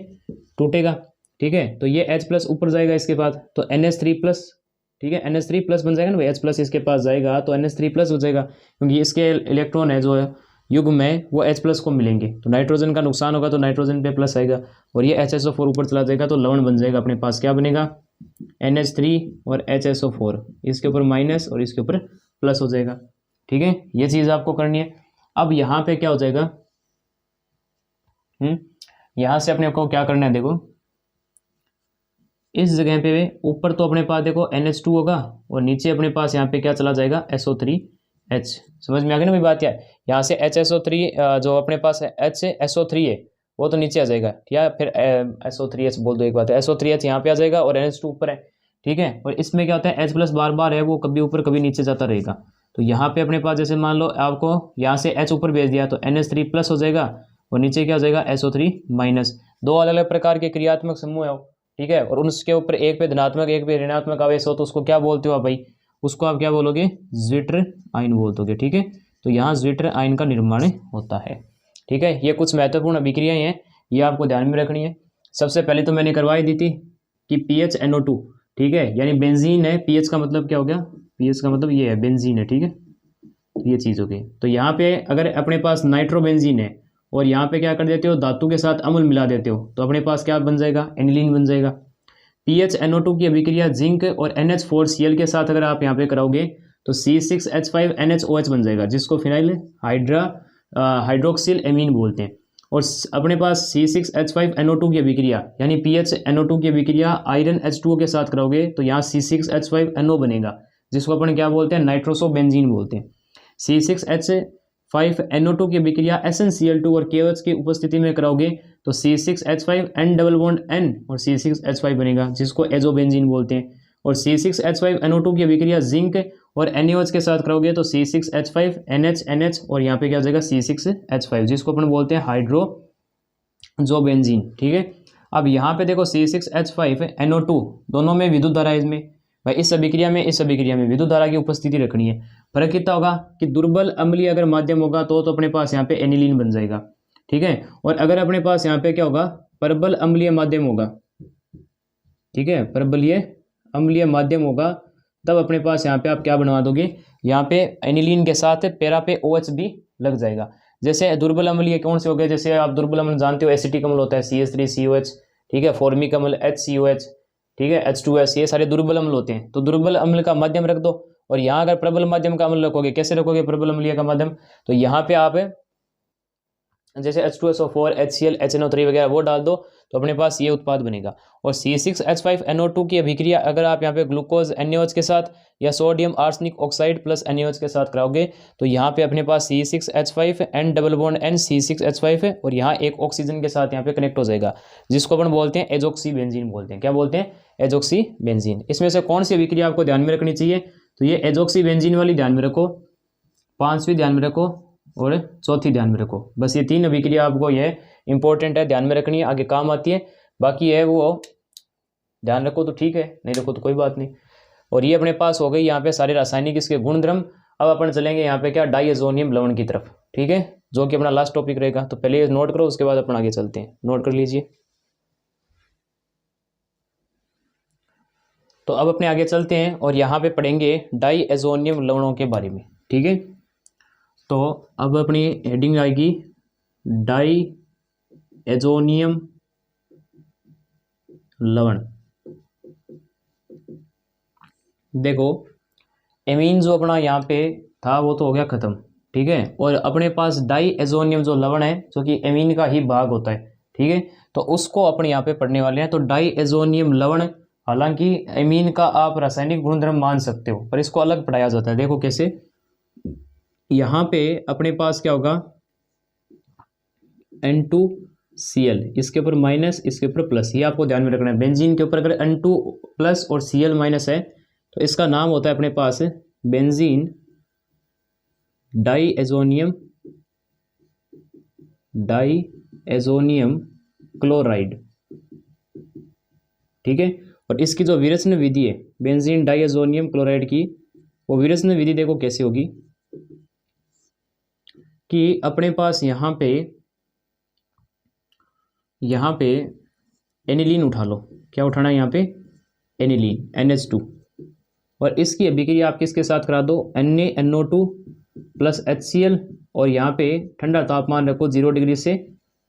टूटेगा। ठीक है, तो ये H प्लस ऊपर जाएगा इसके बाद, तो NH3 प्लस। ठीक है, NH3 प्लस बन जाएगा ना भाई, H प्लस इसके पास जाएगा तो NH3 प्लस हो जाएगा, क्योंकि इसके इलेक्ट्रॉन है जो युग्म में वो H प्लस को मिलेंगे। तो नाइट्रोजन का नुकसान होगा, तो नाइट्रोजन पे प्लस आएगा, और ये HSO4 ऊपर चला जाएगा, तो लवण बन जाएगा। अपने पास क्या बनेगा, NH3 और HSO4, इसके ऊपर माइनस और इसके ऊपर प्लस हो जाएगा। ठीक है, ये चीज़ आपको करनी है। अब यहाँ पे क्या हो जाएगा, यहाँ से अपने को क्या करना है, देखो इस जगह पे ऊपर तो अपने पास देखो NH2 होगा, और नीचे अपने पास यहाँ पे क्या चला जाएगा, SO3H। समझ में आ गई ना भाई बात, यहाँ से HSO3 जो अपने पास है HSO3 है वो तो नीचे आ जाएगा, या फिर SO3H बोल दो, एक बात है, SO3H यहाँ पे आ जाएगा और NH2 ऊपर है। ठीक है, और इसमें क्या होता है, H प्लस बार बार है, वो कभी ऊपर कभी नीचे जाता रहेगा। तो यहाँ पे अपने पास जैसे मान लो आपको यहाँ से H ऊपर भेज दिया, तो NH3 प्लस हो जाएगा, और नीचे क्या हो जाएगा, SO3 माइनस। दो अलग अलग प्रकार के क्रियात्मक समूह है। ठीक है, और उसके ऊपर एक पे धनात्मक एक पे ऋणात्मक आवेश हो, तो उसको क्या बोलते हो आप भाई, उसको आप क्या बोलोगे, ज्विटर आयन बोलोगे। ठीक है, तो यहाँ ज्विटर आयन का निर्माण होता है। ठीक है, ये कुछ महत्वपूर्ण अभिक्रियाएं हैं, ये आपको ध्यान में रखनी है। सबसे पहले तो मैंने करवाई दी थी कि PHNO2, ठीक है, यानी बेंजीन है, पीएच का मतलब क्या हो गया, पीएच का मतलब ये है बेंजीन है। ठीक है, तो ये चीज़ हो गई। तो यहाँ पे अगर अपने पास नाइट्रोबेंजीन है और यहाँ पे क्या कर देते हो, धातु के साथ अम्ल मिला देते हो, तो अपने पास क्या बन जाएगा, एनिलीन बन जाएगा। PHNO2 की अभिक्रिया जिंक और NH4Cl के साथ अगर आप यहाँ पे कराओगे तो C6H5NHOH बन जाएगा, जिसको फिनाइल हाइड्रोक्सिल एमीन बोलते हैं। और अपने पास C6H5NO2 की अभिक्रिया यानी PHNO2 की अभिक्रिया आयरन H2O के साथ कराओगे तो यहाँ C6H5NO बनेगा, जिसको अपन क्या बोलते हैं, नाइट्रोसोबेंजीन बोलते हैं। C6H5NO2 की अभिक्रिया SnCl2 और KOH की उपस्थिति में कराओगे तो C6H5N डबल बॉन्ड N और C6H5 बनेगा, जिसको एजोबेंजीन बोलते हैं। और C6H5NO2 की अभिक्रिया जिंक और NaOH के साथ कराओगे तो C6H5NH और यहाँ पे क्या हो जाएगा C6H5, जिसको अपन बोलते हैं हाइड्रोजोबेंजीन। ठीक है, अब यहाँ पे देखो C6H5NO2 दोनों में विद्युत धारा है इसमें भाई, इस अभिक्रिया में विद्युत धारा की उपस्थिति रखनी है। फर्क कितना होगा कि दुर्बल अम्लीय अगर माध्यम होगा तो अपने पास यहाँ पे एनिलीन बन जाएगा। ठीक है, और अगर अपने पास यहाँ पे क्या होगा, प्रबल अम्लीय माध्यम होगा। ठीक है, प्रबलीय अम्लीय माध्यम होगा तब अपने पास यहाँ पे आप क्या बनवा दोगे, यहाँ पे एनिलीन के साथ पैरा पे OH भी लग जाएगा। जैसे दुर्बल अम्लीय कौन से हो गए, जैसे आप दुर्बल अम्ल जानते हो, एसिटिक अम्ल होता है CH3COH, ठीक है, फॉर्मिक अम्ल HCOH, ठीक है, H2S, ये सारे दुर्बल अम्ल होते हैं। तो दुर्बल अम्ल का माध्यम रख दो, और यहाँ अगर प्रबल माध्यम का अम्ल रखोगे, कैसे रखोगे प्रबल अम्लीय का माध्यम, तो यहाँ पे आप जैसे H2SO4 HCl HNO3 वगैरह वो डाल दो तो अपने पास ये उत्पाद बनेगा। और C6H5NO2 की अभिक्रिया अगर आप यहाँ पे ग्लूकोज NaOH के साथ या sodium arsenic oxide plus NaOH के साथ कराओगे तो यहाँ पे अपने पास C6H5N double bond N C6H5 है, और यहाँ एक ऑक्सीजन के साथ यहाँ पे कनेक्ट हो जाएगा, जिसको अपन बोलते हैं एजोक्सीबेंजीन बोलते हैं। क्या बोलते हैं, एजोक्सीबेंजीन। इसमें से कौन सी अभिक्रिया आपको ध्यान में रखनी चाहिए, तो ये एजोक्सीबेंजीन वाली ध्यान में रखो, 5वीं ध्यान में रखो और 4थी ध्यान में रखो। बस ये 3 अभिक्रिया आपको ये इंपॉर्टेंट है, ध्यान में रखनी है, आगे काम आती है। बाकी है वो ध्यान रखो तो ठीक है, नहीं रखो तो कोई बात नहीं। और ये अपने पास हो गई यहाँ पे सारे रासायनिक इसके गुणधर्म। अब अपन चलेंगे यहाँ पे क्या, डाइएजोनियम लवण की तरफ। ठीक है, जो कि अपना लास्ट टॉपिक रहेगा, तो पहले ये नोट करो, उसके बाद अपन आगे चलते हैं। नोट कर लीजिए। तो अब अपने आगे चलते हैं और यहाँ पे पढ़ेंगे डाइएजोनियम लवणों के बारे में। ठीक है, तो अब अपनी हेडिंग आएगी डाइएजोनियम लवण। देखो एमीन जो अपना यहाँ पे था वो तो हो गया खत्म। ठीक है, और अपने पास डाइएजोनियम जो लवण है जो कि एमीन का ही भाग होता है। ठीक है, तो उसको अपन यहाँ पे पढ़ने वाले हैं। तो डाइएजोनियम लवण, हालांकि एमीन का आप रासायनिक गुणधर्म मान सकते हो, पर इसको अलग पढ़ाया जाता है। देखो कैसे, यहाँ पे अपने पास क्या होगा, N2Cl, इसके ऊपर माइनस, इसके ऊपर प्लस, ये आपको ध्यान में रखना है। बेंजीन के ऊपर अगर N2 प्लस और Cl माइनस है तो इसका नाम होता है अपने पास बेंजीन डाइएजोनियम क्लोराइड। ठीक है, और इसकी जो विरेचन विधि है बेंजीन डाइएजोनियम क्लोराइड की, वो विरेचन विधि देखो कैसे होगी कि अपने पास यहाँ पे एनिलीन उठा लो। क्या उठाना है यहाँ पे, एनिलीन NH2, और इसकी अभिक्रिया आप किसके साथ करा दो, NaNO2 प्लस HCl, और यहाँ पे ठंडा तापमान रखो 0 डिग्री से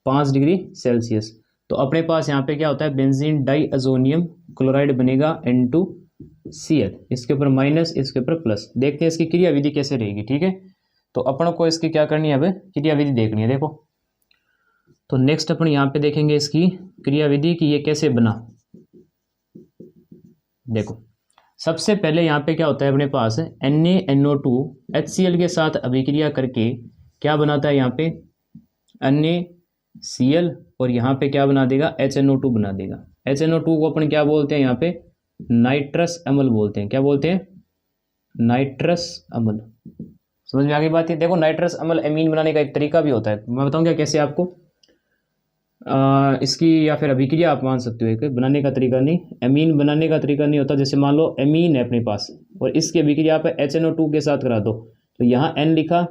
5 डिग्री सेल्सियस। तो अपने पास यहाँ पे क्या होता है, बेंजीन डाइएजोनियम क्लोराइड बनेगा N2Cl, इसके ऊपर माइनस, इसके ऊपर प्लस। देखते हैं इसकी क्रिया विधि कैसे रहेगी। ठीक है, तो अपन को इसकी क्या करनी है, अब क्रिया विधि देखनी है। देखो तो नेक्स्ट अपन यहाँ पे देखेंगे इसकी क्रिया विधि कि ये कैसे बना। देखो सबसे पहले यहाँ पे क्या होता है, अपने पास NaNO2 HCl के साथ अभिक्रिया करके क्या बनाता है, यहाँ पे NaCl, और यहाँ पे क्या बना देगा, HNO2 बना देगा। HNO2 को अपन क्या बोलते हैं, यहाँ पे नाइट्रस अम्ल बोलते हैं। क्या बोलते हैं, नाइट्रस अम्ल। समझ में आ गई बात है। देखो नाइट्रस अम्ल एमीन बनाने का एक तरीका भी होता है, मैं बताऊंगा कैसे आपको। इसकी या फिर अभिक्रिया आप मान सकते हो, एक बनाने का तरीका नहीं, एमीन बनाने का तरीका नहीं होता। जैसे मान लो एमीन है अपने पास और इसकी अभिक्रिया आप HNO2 के साथ करा दो, तो यहाँ N लिखा,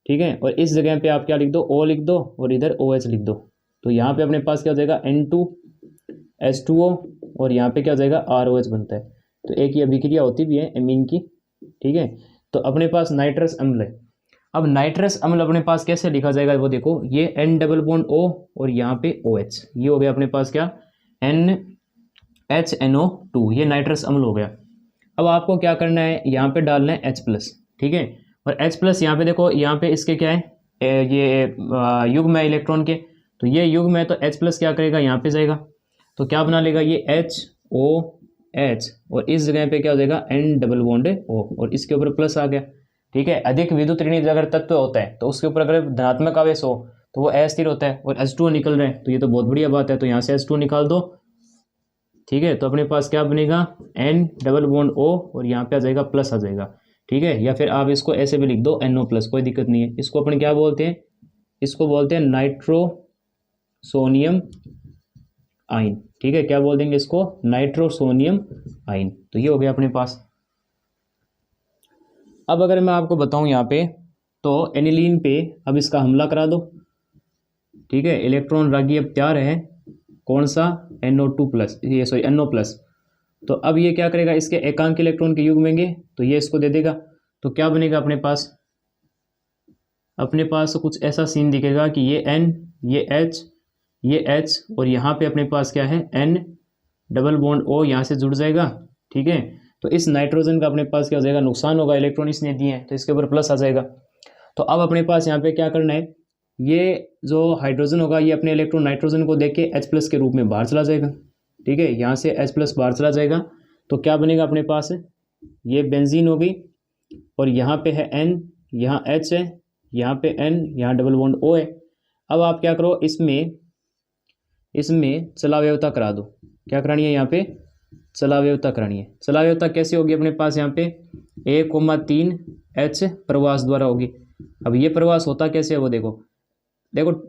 ठीक है, और इस जगह पे आप क्या लिख दो, O लिख दो, और इधर OH लिख दो। तो यहाँ पे अपने पास क्या हो जाएगा, N2H2O, और यहाँ पे क्या हो जाएगा, ROH बनता है। तो एक ये अभिक्रिया होती भी है एमीन की। ठीक है, तो अपने पास नाइट्रस अम्ल है। अब नाइट्रस अम्ल अपने पास कैसे लिखा जाएगा, वो देखो, ये N डबल बॉन्ड O और यहाँ पे OH, ये हो गया अपने पास क्या, NHNO2, ये नाइट्रस अम्ल हो गया। अब आपको क्या करना है, यहाँ पे डालना है H+। ठीक है, और H+ यहाँ पे देखो, यहाँ पे इसके क्या है, ये युग्म है इलेक्ट्रॉन के, तो ये युग्म है, तो H+ क्या करेगा, यहाँ पे जाएगा, तो क्या बना लेगा, ये HOH, और इस जगह पे क्या हो जाएगा, N डबल बॉन्ड O, और इसके ऊपर प्लस आ गया। ठीक है। अधिक विद्युत ऋणात्मक अगर तत्व होता है तो उसके ऊपर अगर धनात्मक आवेश हो तो वो अस्थिर होता है, और H2O निकल रहे हैं तो ये तो बहुत बढ़िया बात है। तो यहाँ से H2O निकाल दो, ठीक है। तो अपने पास क्या बनेगा, N डबल बॉन्ड O, और यहाँ पे आ जाएगा प्लस आ जाएगा, ठीक है। या फिर आप इसको ऐसे भी लिख दो NO प्लस, कोई दिक्कत नहीं है। इसको अपन क्या बोलते हैं, इसको बोलते हैं नाइट्रोसोनियम आयन, ठीक है। क्या बोल देंगे इसको, नाइट्रोसोनियम आयन। तो ये हो गया अपने पास। अब अगर मैं आपको बताऊं यहाँ पे, तो एनिलीन पे अब इसका हमला करा दो, ठीक है। इलेक्ट्रॉन रागी अब तैयार है, कौन सा, NO2 प्लस, ये सॉरी NO प्लस। तो अब ये क्या करेगा, इसके एकांक इलेक्ट्रॉन के युग्मेंगे तो ये इसको दे देगा। तो क्या बनेगा अपने पास कुछ ऐसा सीन दिखेगा कि ये N, ये H और यहाँ पे अपने पास क्या है, N डबल बॉन्ड O यहाँ से जुड़ जाएगा, ठीक है। तो इस नाइट्रोजन का अपने पास क्या हो जाएगा, नुकसान होगा, इलेक्ट्रॉन इसने दिए हैं तो इसके ऊपर प्लस आ जाएगा। तो अब अपने पास यहाँ पे क्या करना है, ये जो हाइड्रोजन होगा ये अपने इलेक्ट्रॉन नाइट्रोजन को देके H प्लस के रूप में बाहर चला जाएगा, ठीक है। यहाँ से H प्लस बाहर चला जाएगा तो क्या बनेगा अपने पास, ये बेंजीन हो गई, और यहाँ पे है N, यहाँ H है, यहाँ पे N, यहाँ डबल बॉन्ड O है। अब आप क्या करो, इसमें चलाव्यवता करा दो। क्या करानी है, यहाँ पे चलाव्यवता करानी है। चलाव्यवता कैसे होगी अपने पास, यहाँ पे 1,3 H प्रवास द्वारा होगी। अब ये प्रवास होता कैसे है वो देखो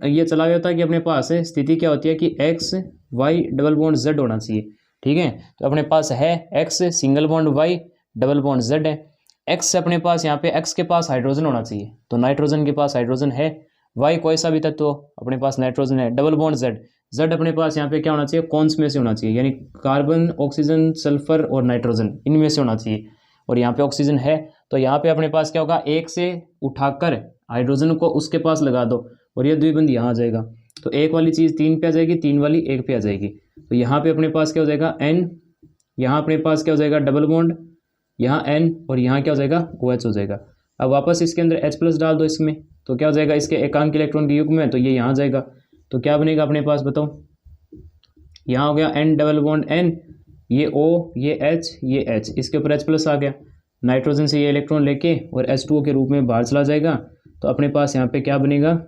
ये चलाव्यवता की अपने पास है स्थिति क्या होती है कि X Y double bond Z होना चाहिए, ठीक है। तो अपने पास है X single bond Y double bond Z है। X से अपने पास यहाँ पे X के पास हाइड्रोजन होना चाहिए, तो नाइट्रोजन के पास हाइड्रोजन है। Y कोई सा भी तत्व अपने पास नाइट्रोजन है। डबल बॉन्ड Z अपने पास यहाँ पे क्या होना चाहिए, कौन्स में से होना चाहिए, यानी कार्बन, ऑक्सीजन, सल्फर और नाइट्रोजन इनमें से होना चाहिए, और यहाँ पे ऑक्सीजन है। तो यहाँ पे अपने पास क्या होगा, एक से उठाकर हाइड्रोजन को उसके पास लगा दो और ये द्विबंध यहाँ आ जाएगा। तो एक वाली चीज़ 3 पे आ जाएगी, 3 वाली 1 पे आ जाएगी। तो यहाँ पे अपने पास क्या हो जाएगा, N, यहाँ अपने पास क्या हो जाएगा, डबल बॉन्ड, यहाँ N, और यहाँ क्या हो जाएगा, OH हो जाएगा। अब वापस इसके अंदर H प्लस डाल दो इसमें, तो क्या हो जाएगा, इसके एकांक इलेक्ट्रॉन के युग्म में, तो ये यहाँ जाएगा। तो क्या बनेगा अपने पास बताओ, यहाँ हो गया N डबल बॉन्ड N, ये O, ये H, ये H, इसके ऊपर H प्लस आ गया। नाइट्रोजन से ये इलेक्ट्रॉन लेके और H2O के रूप में बाहर चला जाएगा। तो अपने पास यहाँ पे क्या बनेगा,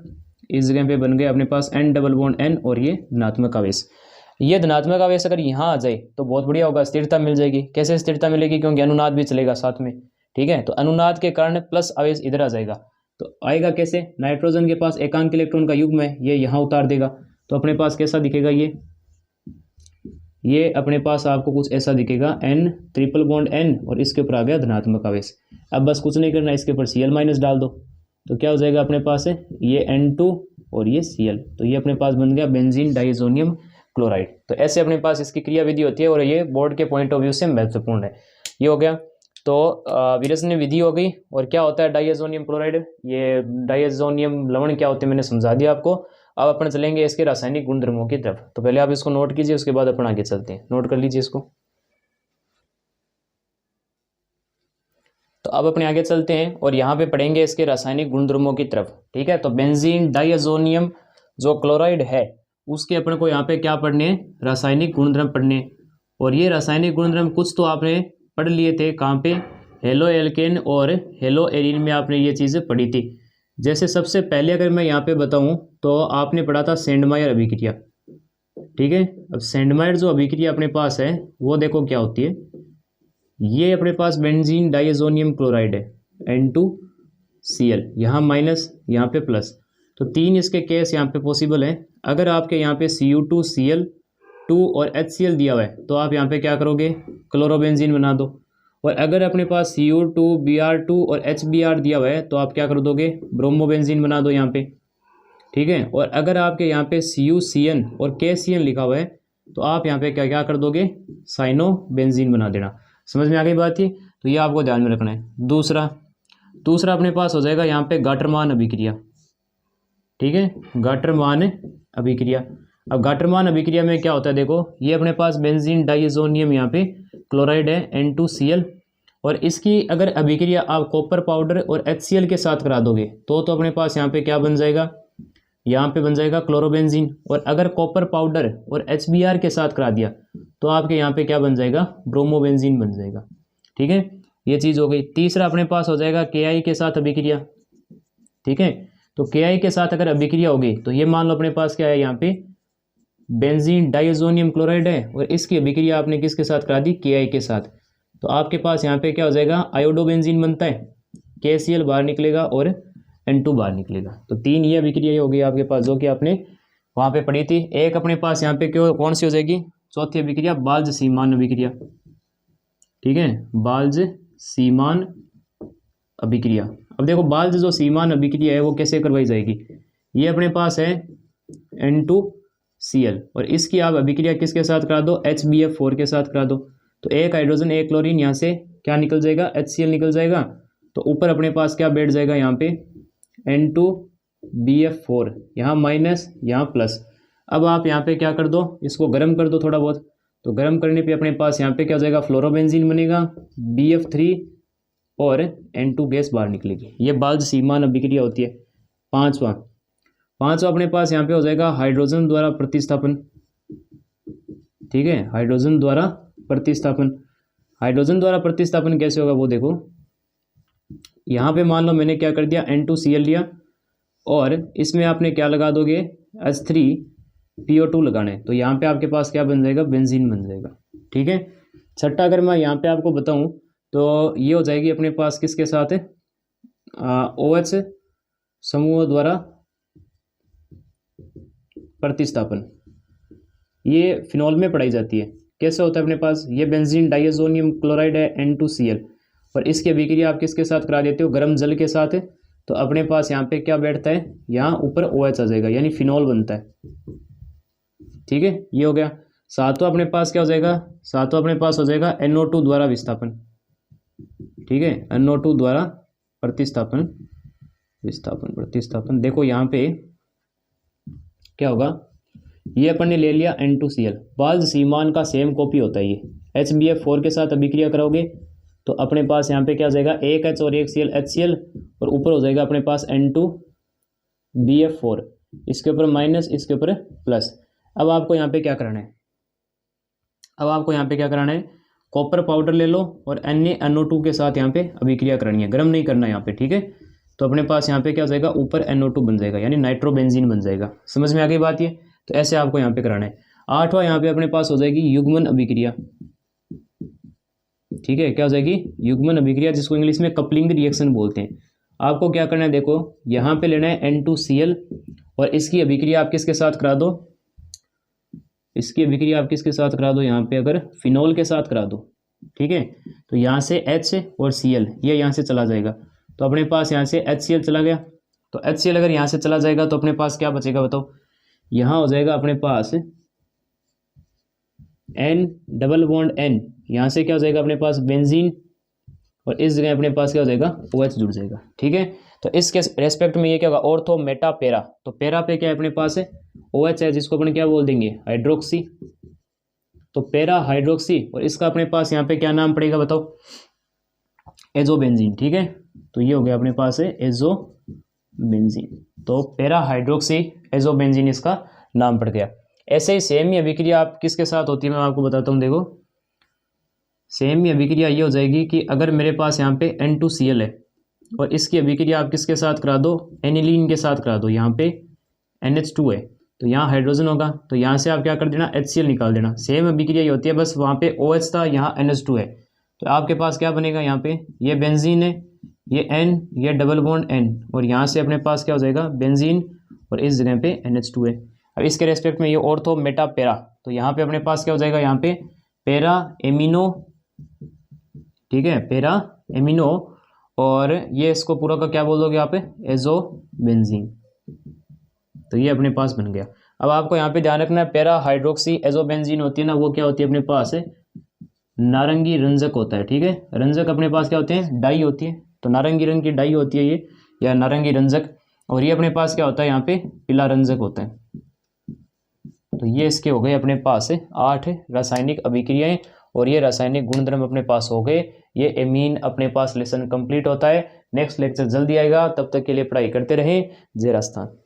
इस जगह पे बन गया अपने पास N डबल बॉन्ड N, और ये धनात्मक आवेश। ये धनात्मक आवेश अगर यहाँ आ जाए तो बहुत बढ़िया होगा, स्थिरता मिल जाएगी। कैसे स्थिरता मिलेगी, क्योंकि अनुनाद भी चलेगा साथ में, ठीक है। तो अनुनाद के कारण प्लस आवेश इधर आ जाएगा। तो आएगा कैसे, नाइट्रोजन के पास एकांक इलेक्ट्रॉन का युग्म है, ये यहाँ उतार देगा। तो अपने पास कैसा दिखेगा, ये अपने पास आपको कुछ ऐसा दिखेगा, N ट्रिपल बॉन्ड N, और इसके ऊपर आ गया धनात्मक आवेश। अब बस कुछ नहीं करना, इसके ऊपर Cl माइनस डाल दो, तो क्या हो जाएगा अपने पास है, ये N2 और ये Cl। तो ये अपने पास बन गया बेंजीन डाइएजोनियम क्लोराइड। तो ऐसे अपने पास इसकी क्रिया विधि होती है, और ये बोर्ड के पॉइंट ऑफ व्यू से महत्वपूर्ण है। ये हो गया। तो विरेचन विधि हो गई। और क्या होता है डाइएजोनियम क्लोराइड, ये डाइएजोनियम लवण क्या होते हैं मैंने समझा दिया आपको। अब अपन चलेंगे इसके रासायनिक गुणधर्मों की तरफ। तो पहले आप इसको नोट कीजिए, उसके बाद अपन आगे चलते हैं। नोट कर लीजिए इसको। तो अब अपने आगे चलते हैं और यहाँ पे पढ़ेंगे इसके रासायनिक गुणधर्मों की तरफ, ठीक है। तो बेंजीन डाइएजोनियम जो क्लोराइड है उसके अपने को यहाँ पे क्या पढ़ने, रासायनिक गुणधर्म पढ़ने। और ये रासायनिक गुणधर्म कुछ तो आपने पढ़ लिए थे, कहाँ पे, हेलो एल्केन और हेलो एरिन में आपने ये चीज़ें पढ़ी थी। जैसे सबसे पहले अगर मैं यहाँ पे बताऊँ तो आपने पढ़ा था सेंडमायर अभिक्रिया, ठीक है। अब सेंडमायर जो अभिक्रिया अपने पास है वो देखो क्या होती है। ये अपने पास बेंजीन डाइएजोनियम क्लोराइड है, N2Cl, यहाँ माइनस यहाँ पे प्लस। तो 3 इसके केस यहाँ पे पॉसिबल है। अगर आपके यहाँ पे Cu2Cl2 और HCl दिया हुआ है तो आप यहाँ पे क्या करोगे, क्लोरोबेंजीन बना दो। और अगर अपने पास Cu2Br2 और HBr दिया हुआ है तो आप क्या कर दोगे, ब्रोमोबेंजीन बना दो यहाँ पे, ठीक है। और अगर आपके यहाँ पे CuCN और KCN लिखा हुआ है तो आप यहाँ पे क्या क्या कर दोगे, साइनोबेंजीन बना देना। समझ में आ गई बात ही। तो ये आपको ध्यान में रखना है। दूसरा अपने पास हो जाएगा यहाँ पे गाटरमान अभिक्रिया, ठीक है, गाटरमान अभिक्रिया। अब गाटरमान अभिक्रिया में क्या होता है देखो, ये अपने पास बेंजीन डाइएजोनियम यहाँ पे क्लोराइड है N2Cl, और इसकी अगर अभिक्रिया आप कॉपर पाउडर और HCl के साथ करा दोगे तो अपने पास यहाँ पे क्या बन जाएगा, यहाँ पे बन जाएगा क्लोरोबेंजीन। और अगर कॉपर पाउडर और HBr के साथ करा दिया तो आपके यहाँ पे क्या बन जाएगा, ब्रोमोबेंजीन बन जाएगा, ठीक है। ये चीज़ हो गई। तीसरा अपने पास हो जाएगा KI के साथ अभिक्रिया, ठीक है। तो KI के साथ अगर अभिक्रिया होगी तो ये मान लो अपने पास क्या है, यहाँ पे बेंजीन डाइअजोनियम क्लोराइड है और इसकी अभिक्रिया आपने किसके साथ करा दी, KI के साथ। तो आपके पास यहाँ पे क्या हो जाएगा, आयोडोबेंजीन बनता है, KCl बाहर निकलेगा और N2 बाहर निकलेगा। तो 3 ये अभिक्रिया हो गई आपके पास जो कि आपने वहाँ पे पढ़ी थी। एक अपने पास यहाँ पे क्यों कौन सी हो जाएगी, चौथी अभिक्रिया बाल्ज सीमान अभिक्रिया, ठीक है, बाल्ज सीमान अभिक्रिया। अब देखो बाल्ज जो सीमान अभिक्रिया है वो कैसे करवाई जाएगी, ये अपने पास है N2Cl और इसकी आप अभिक्रिया किसके साथ करा दो, HBF4 के साथ करा दो। तो एक हाइड्रोजन एक क्लोरीन, यहाँ से क्या निकल जाएगा, HCl निकल जाएगा। तो ऊपर अपने पास क्या बैठ जाएगा, यहाँ पे N2BF4, यहाँ माइनस यहाँ प्लस। अब आप यहाँ पे क्या कर दो, इसको गर्म कर दो थोड़ा बहुत। तो गर्म करने पे अपने पास यहाँ पे क्या हो जाएगा, फ्लोरोबेंजीन बनेगा, BF3 और N2 गैस बाहर निकलेगी। ये बाल्ज सीमान अभिक्रिया होती है। पांचवा अपने पास यहाँ पे हो जाएगा हाइड्रोजन द्वारा प्रतिस्थापन, ठीक है, हाइड्रोजन द्वारा प्रतिस्थापन। हाइड्रोजन द्वारा प्रतिस्थापन कैसे होगा वो देखो, यहाँ पे मान लो मैंने क्या कर दिया, N2Cl लिया और इसमें आपने क्या लगा दोगे, H3PO2 लगाना है। तो यहाँ पे आपके पास क्या बन जाएगा, बेंजीन बन जाएगा, ठीक है। छठा अगर मैं यहाँ पे आपको बताऊँ तो ये हो जाएगी अपने पास किसके साथ है, OH समूह द्वारा प्रतिस्थापन। ये फिनॉल में पढ़ाई जाती है। कैसे होता है अपने पास, ये बेंजीन डाइअजोनियम क्लोराइड है N2Cl और इसकी अभिक्रिया आप किसके साथ करा देते हो, गर्म जल के साथ है। तो अपने पास यहाँ पे क्या बैठता है, यहाँ ऊपर OH आ जाएगा, यानी फिनॉल बनता है, ठीक है। ये हो गया। सातवां अपने पास क्या हो जाएगा, सातवां अपने पास हो जाएगा NO2 द्वारा विस्थापन, ठीक है, NO2 द्वारा प्रतिस्थापन, प्रतिस्थापन। देखो यहाँ पे क्या होगा, ये अपन ने ले लिया N2Cl, बाल्ज सीमान का सेम कॉपी होता है। ये HBF4 के साथ अभिक्रिया कराओगे तो अपने पास यहाँ पे क्या हो जाएगा, एक H और एक Cl HCl और ऊपर हो जाएगा अपने पास N2BF4, इसके ऊपर माइनस इसके ऊपर प्लस। अब आपको यहाँ पे क्या कराना है, कॉपर पाउडर ले लो और NaNO2 के साथ यहाँ पे अभिक्रिया करनी है, गर्म नहीं करना है यहाँ पे, ठीक है। तो अपने पास यहाँ पे क्या हो जाएगा, ऊपर NO2 बन जाएगा, यानी नाइट्रोबेंजीन बन जाएगा। समझ में आ गई बात ये। तो ऐसे आपको यहाँ पे कराना है। आठवां यहाँ पे अपने पास हो जाएगी युग्मन अभिक्रिया, ठीक है, क्या हो जाएगी, युग्मन अभिक्रिया, जिसको इंग्लिश में कपलिंग रिएक्शन बोलते हैं। आपको क्या करना है, देखो यहाँ पे लेना है N2Cl और इसकी अभिक्रिया आप किसके साथ करा दो, यहाँ पे अगर फिनॉल के साथ करा दो, ठीक है। तो यहाँ से H और Cl ये यहाँ से चला जाएगा, तो अपने पास यहाँ से HCl चला गया। तो HCl अगर यहाँ से चला जाएगा तो अपने पास क्या बचेगा बताओ, यहाँ हो जाएगा अपने पास N डबल बॉन्ड N, यहाँ से क्या हो जाएगा अपने पास बेंजीन और इस जगह अपने पास क्या हो जाएगा, OH जुड़ जाएगा, ठीक है। तो इसके रेस्पेक्ट में ये क्या होगा, ऑर्थो मेटा पेरा। तो पेरा पे क्या है अपने पास है, OH है, जिसको अपन क्या बोल देंगे, हाइड्रोक्सी। तो पेरा हाइड्रोक्सी और इसका अपने पास यहाँ पे क्या नाम पड़ेगा बताओ, एजोबेंजीन, ठीक है। तो ये हो गया अपने पास है एजोबेंजीन। तो पेरा हाइड्रोक्सी एजोबेंजीन इसका नाम पड़ गया। ऐसे ही सेम ही अभिक्रिया आप किसके साथ होती है मैं आपको बताता हूँ। देखो सेम ही अभिक्रिया ये हो जाएगी कि अगर मेरे पास यहाँ पे N2Cl है और इसकी अभिक्रिया आप किसके साथ करा दो, एनिलीन के साथ करा दो। यहाँ पे NH2 है तो यहाँ हाइड्रोजन होगा, तो यहाँ से आप क्या कर देना, HCl निकाल देना। सेम अभिक्रिया ये होती है, बस वहाँ पे OH था, यहाँ NH2 है। तो आपके पास क्या बनेगा, यहाँ पे ये बेंजीन है, ये N, ये डबल बॉन्ड N और यहाँ से अपने पास क्या हो जाएगा बेंजीन और इस जगह पे NH2 है। अब इसके रेस्पेक्ट में ये ऑर्थो मेटा पेरा, तो यहाँ पे अपने पास क्या हो जाएगा, यहाँ पे पेरा एमिनो, ठीक है, पेरा एमिनो और ये इसको पूरा का क्या बोल दोगे आप, एजोबेंजीन। तो ये अपने पास बन गया। अब आपको यहाँ पे ध्यान रखना है, पेरा हाइड्रोक्सी एजोबेंजीन होती है ना, वो क्या होती है अपने पास है नारंगी रंजक होता है, ठीक है। रंजक अपने पास क्या होते हैं, डाई होती है, तो नारंगी रंग की डाई होती है ये, या नारंगी रंजक। और ये अपने पास क्या होता है, यहाँ पे पीला रंजक होता है। तो ये इसके हो गए अपने पास 8 रासायनिक अभिक्रियाएं और ये रासायनिक गुणधर्म अपने पास हो गए। ये एमीन अपने पास लेसन कंप्लीट होता है। नेक्स्ट लेक्चर जल्दी आएगा, तब तक के लिए पढ़ाई करते रहें। जय राजस्थान।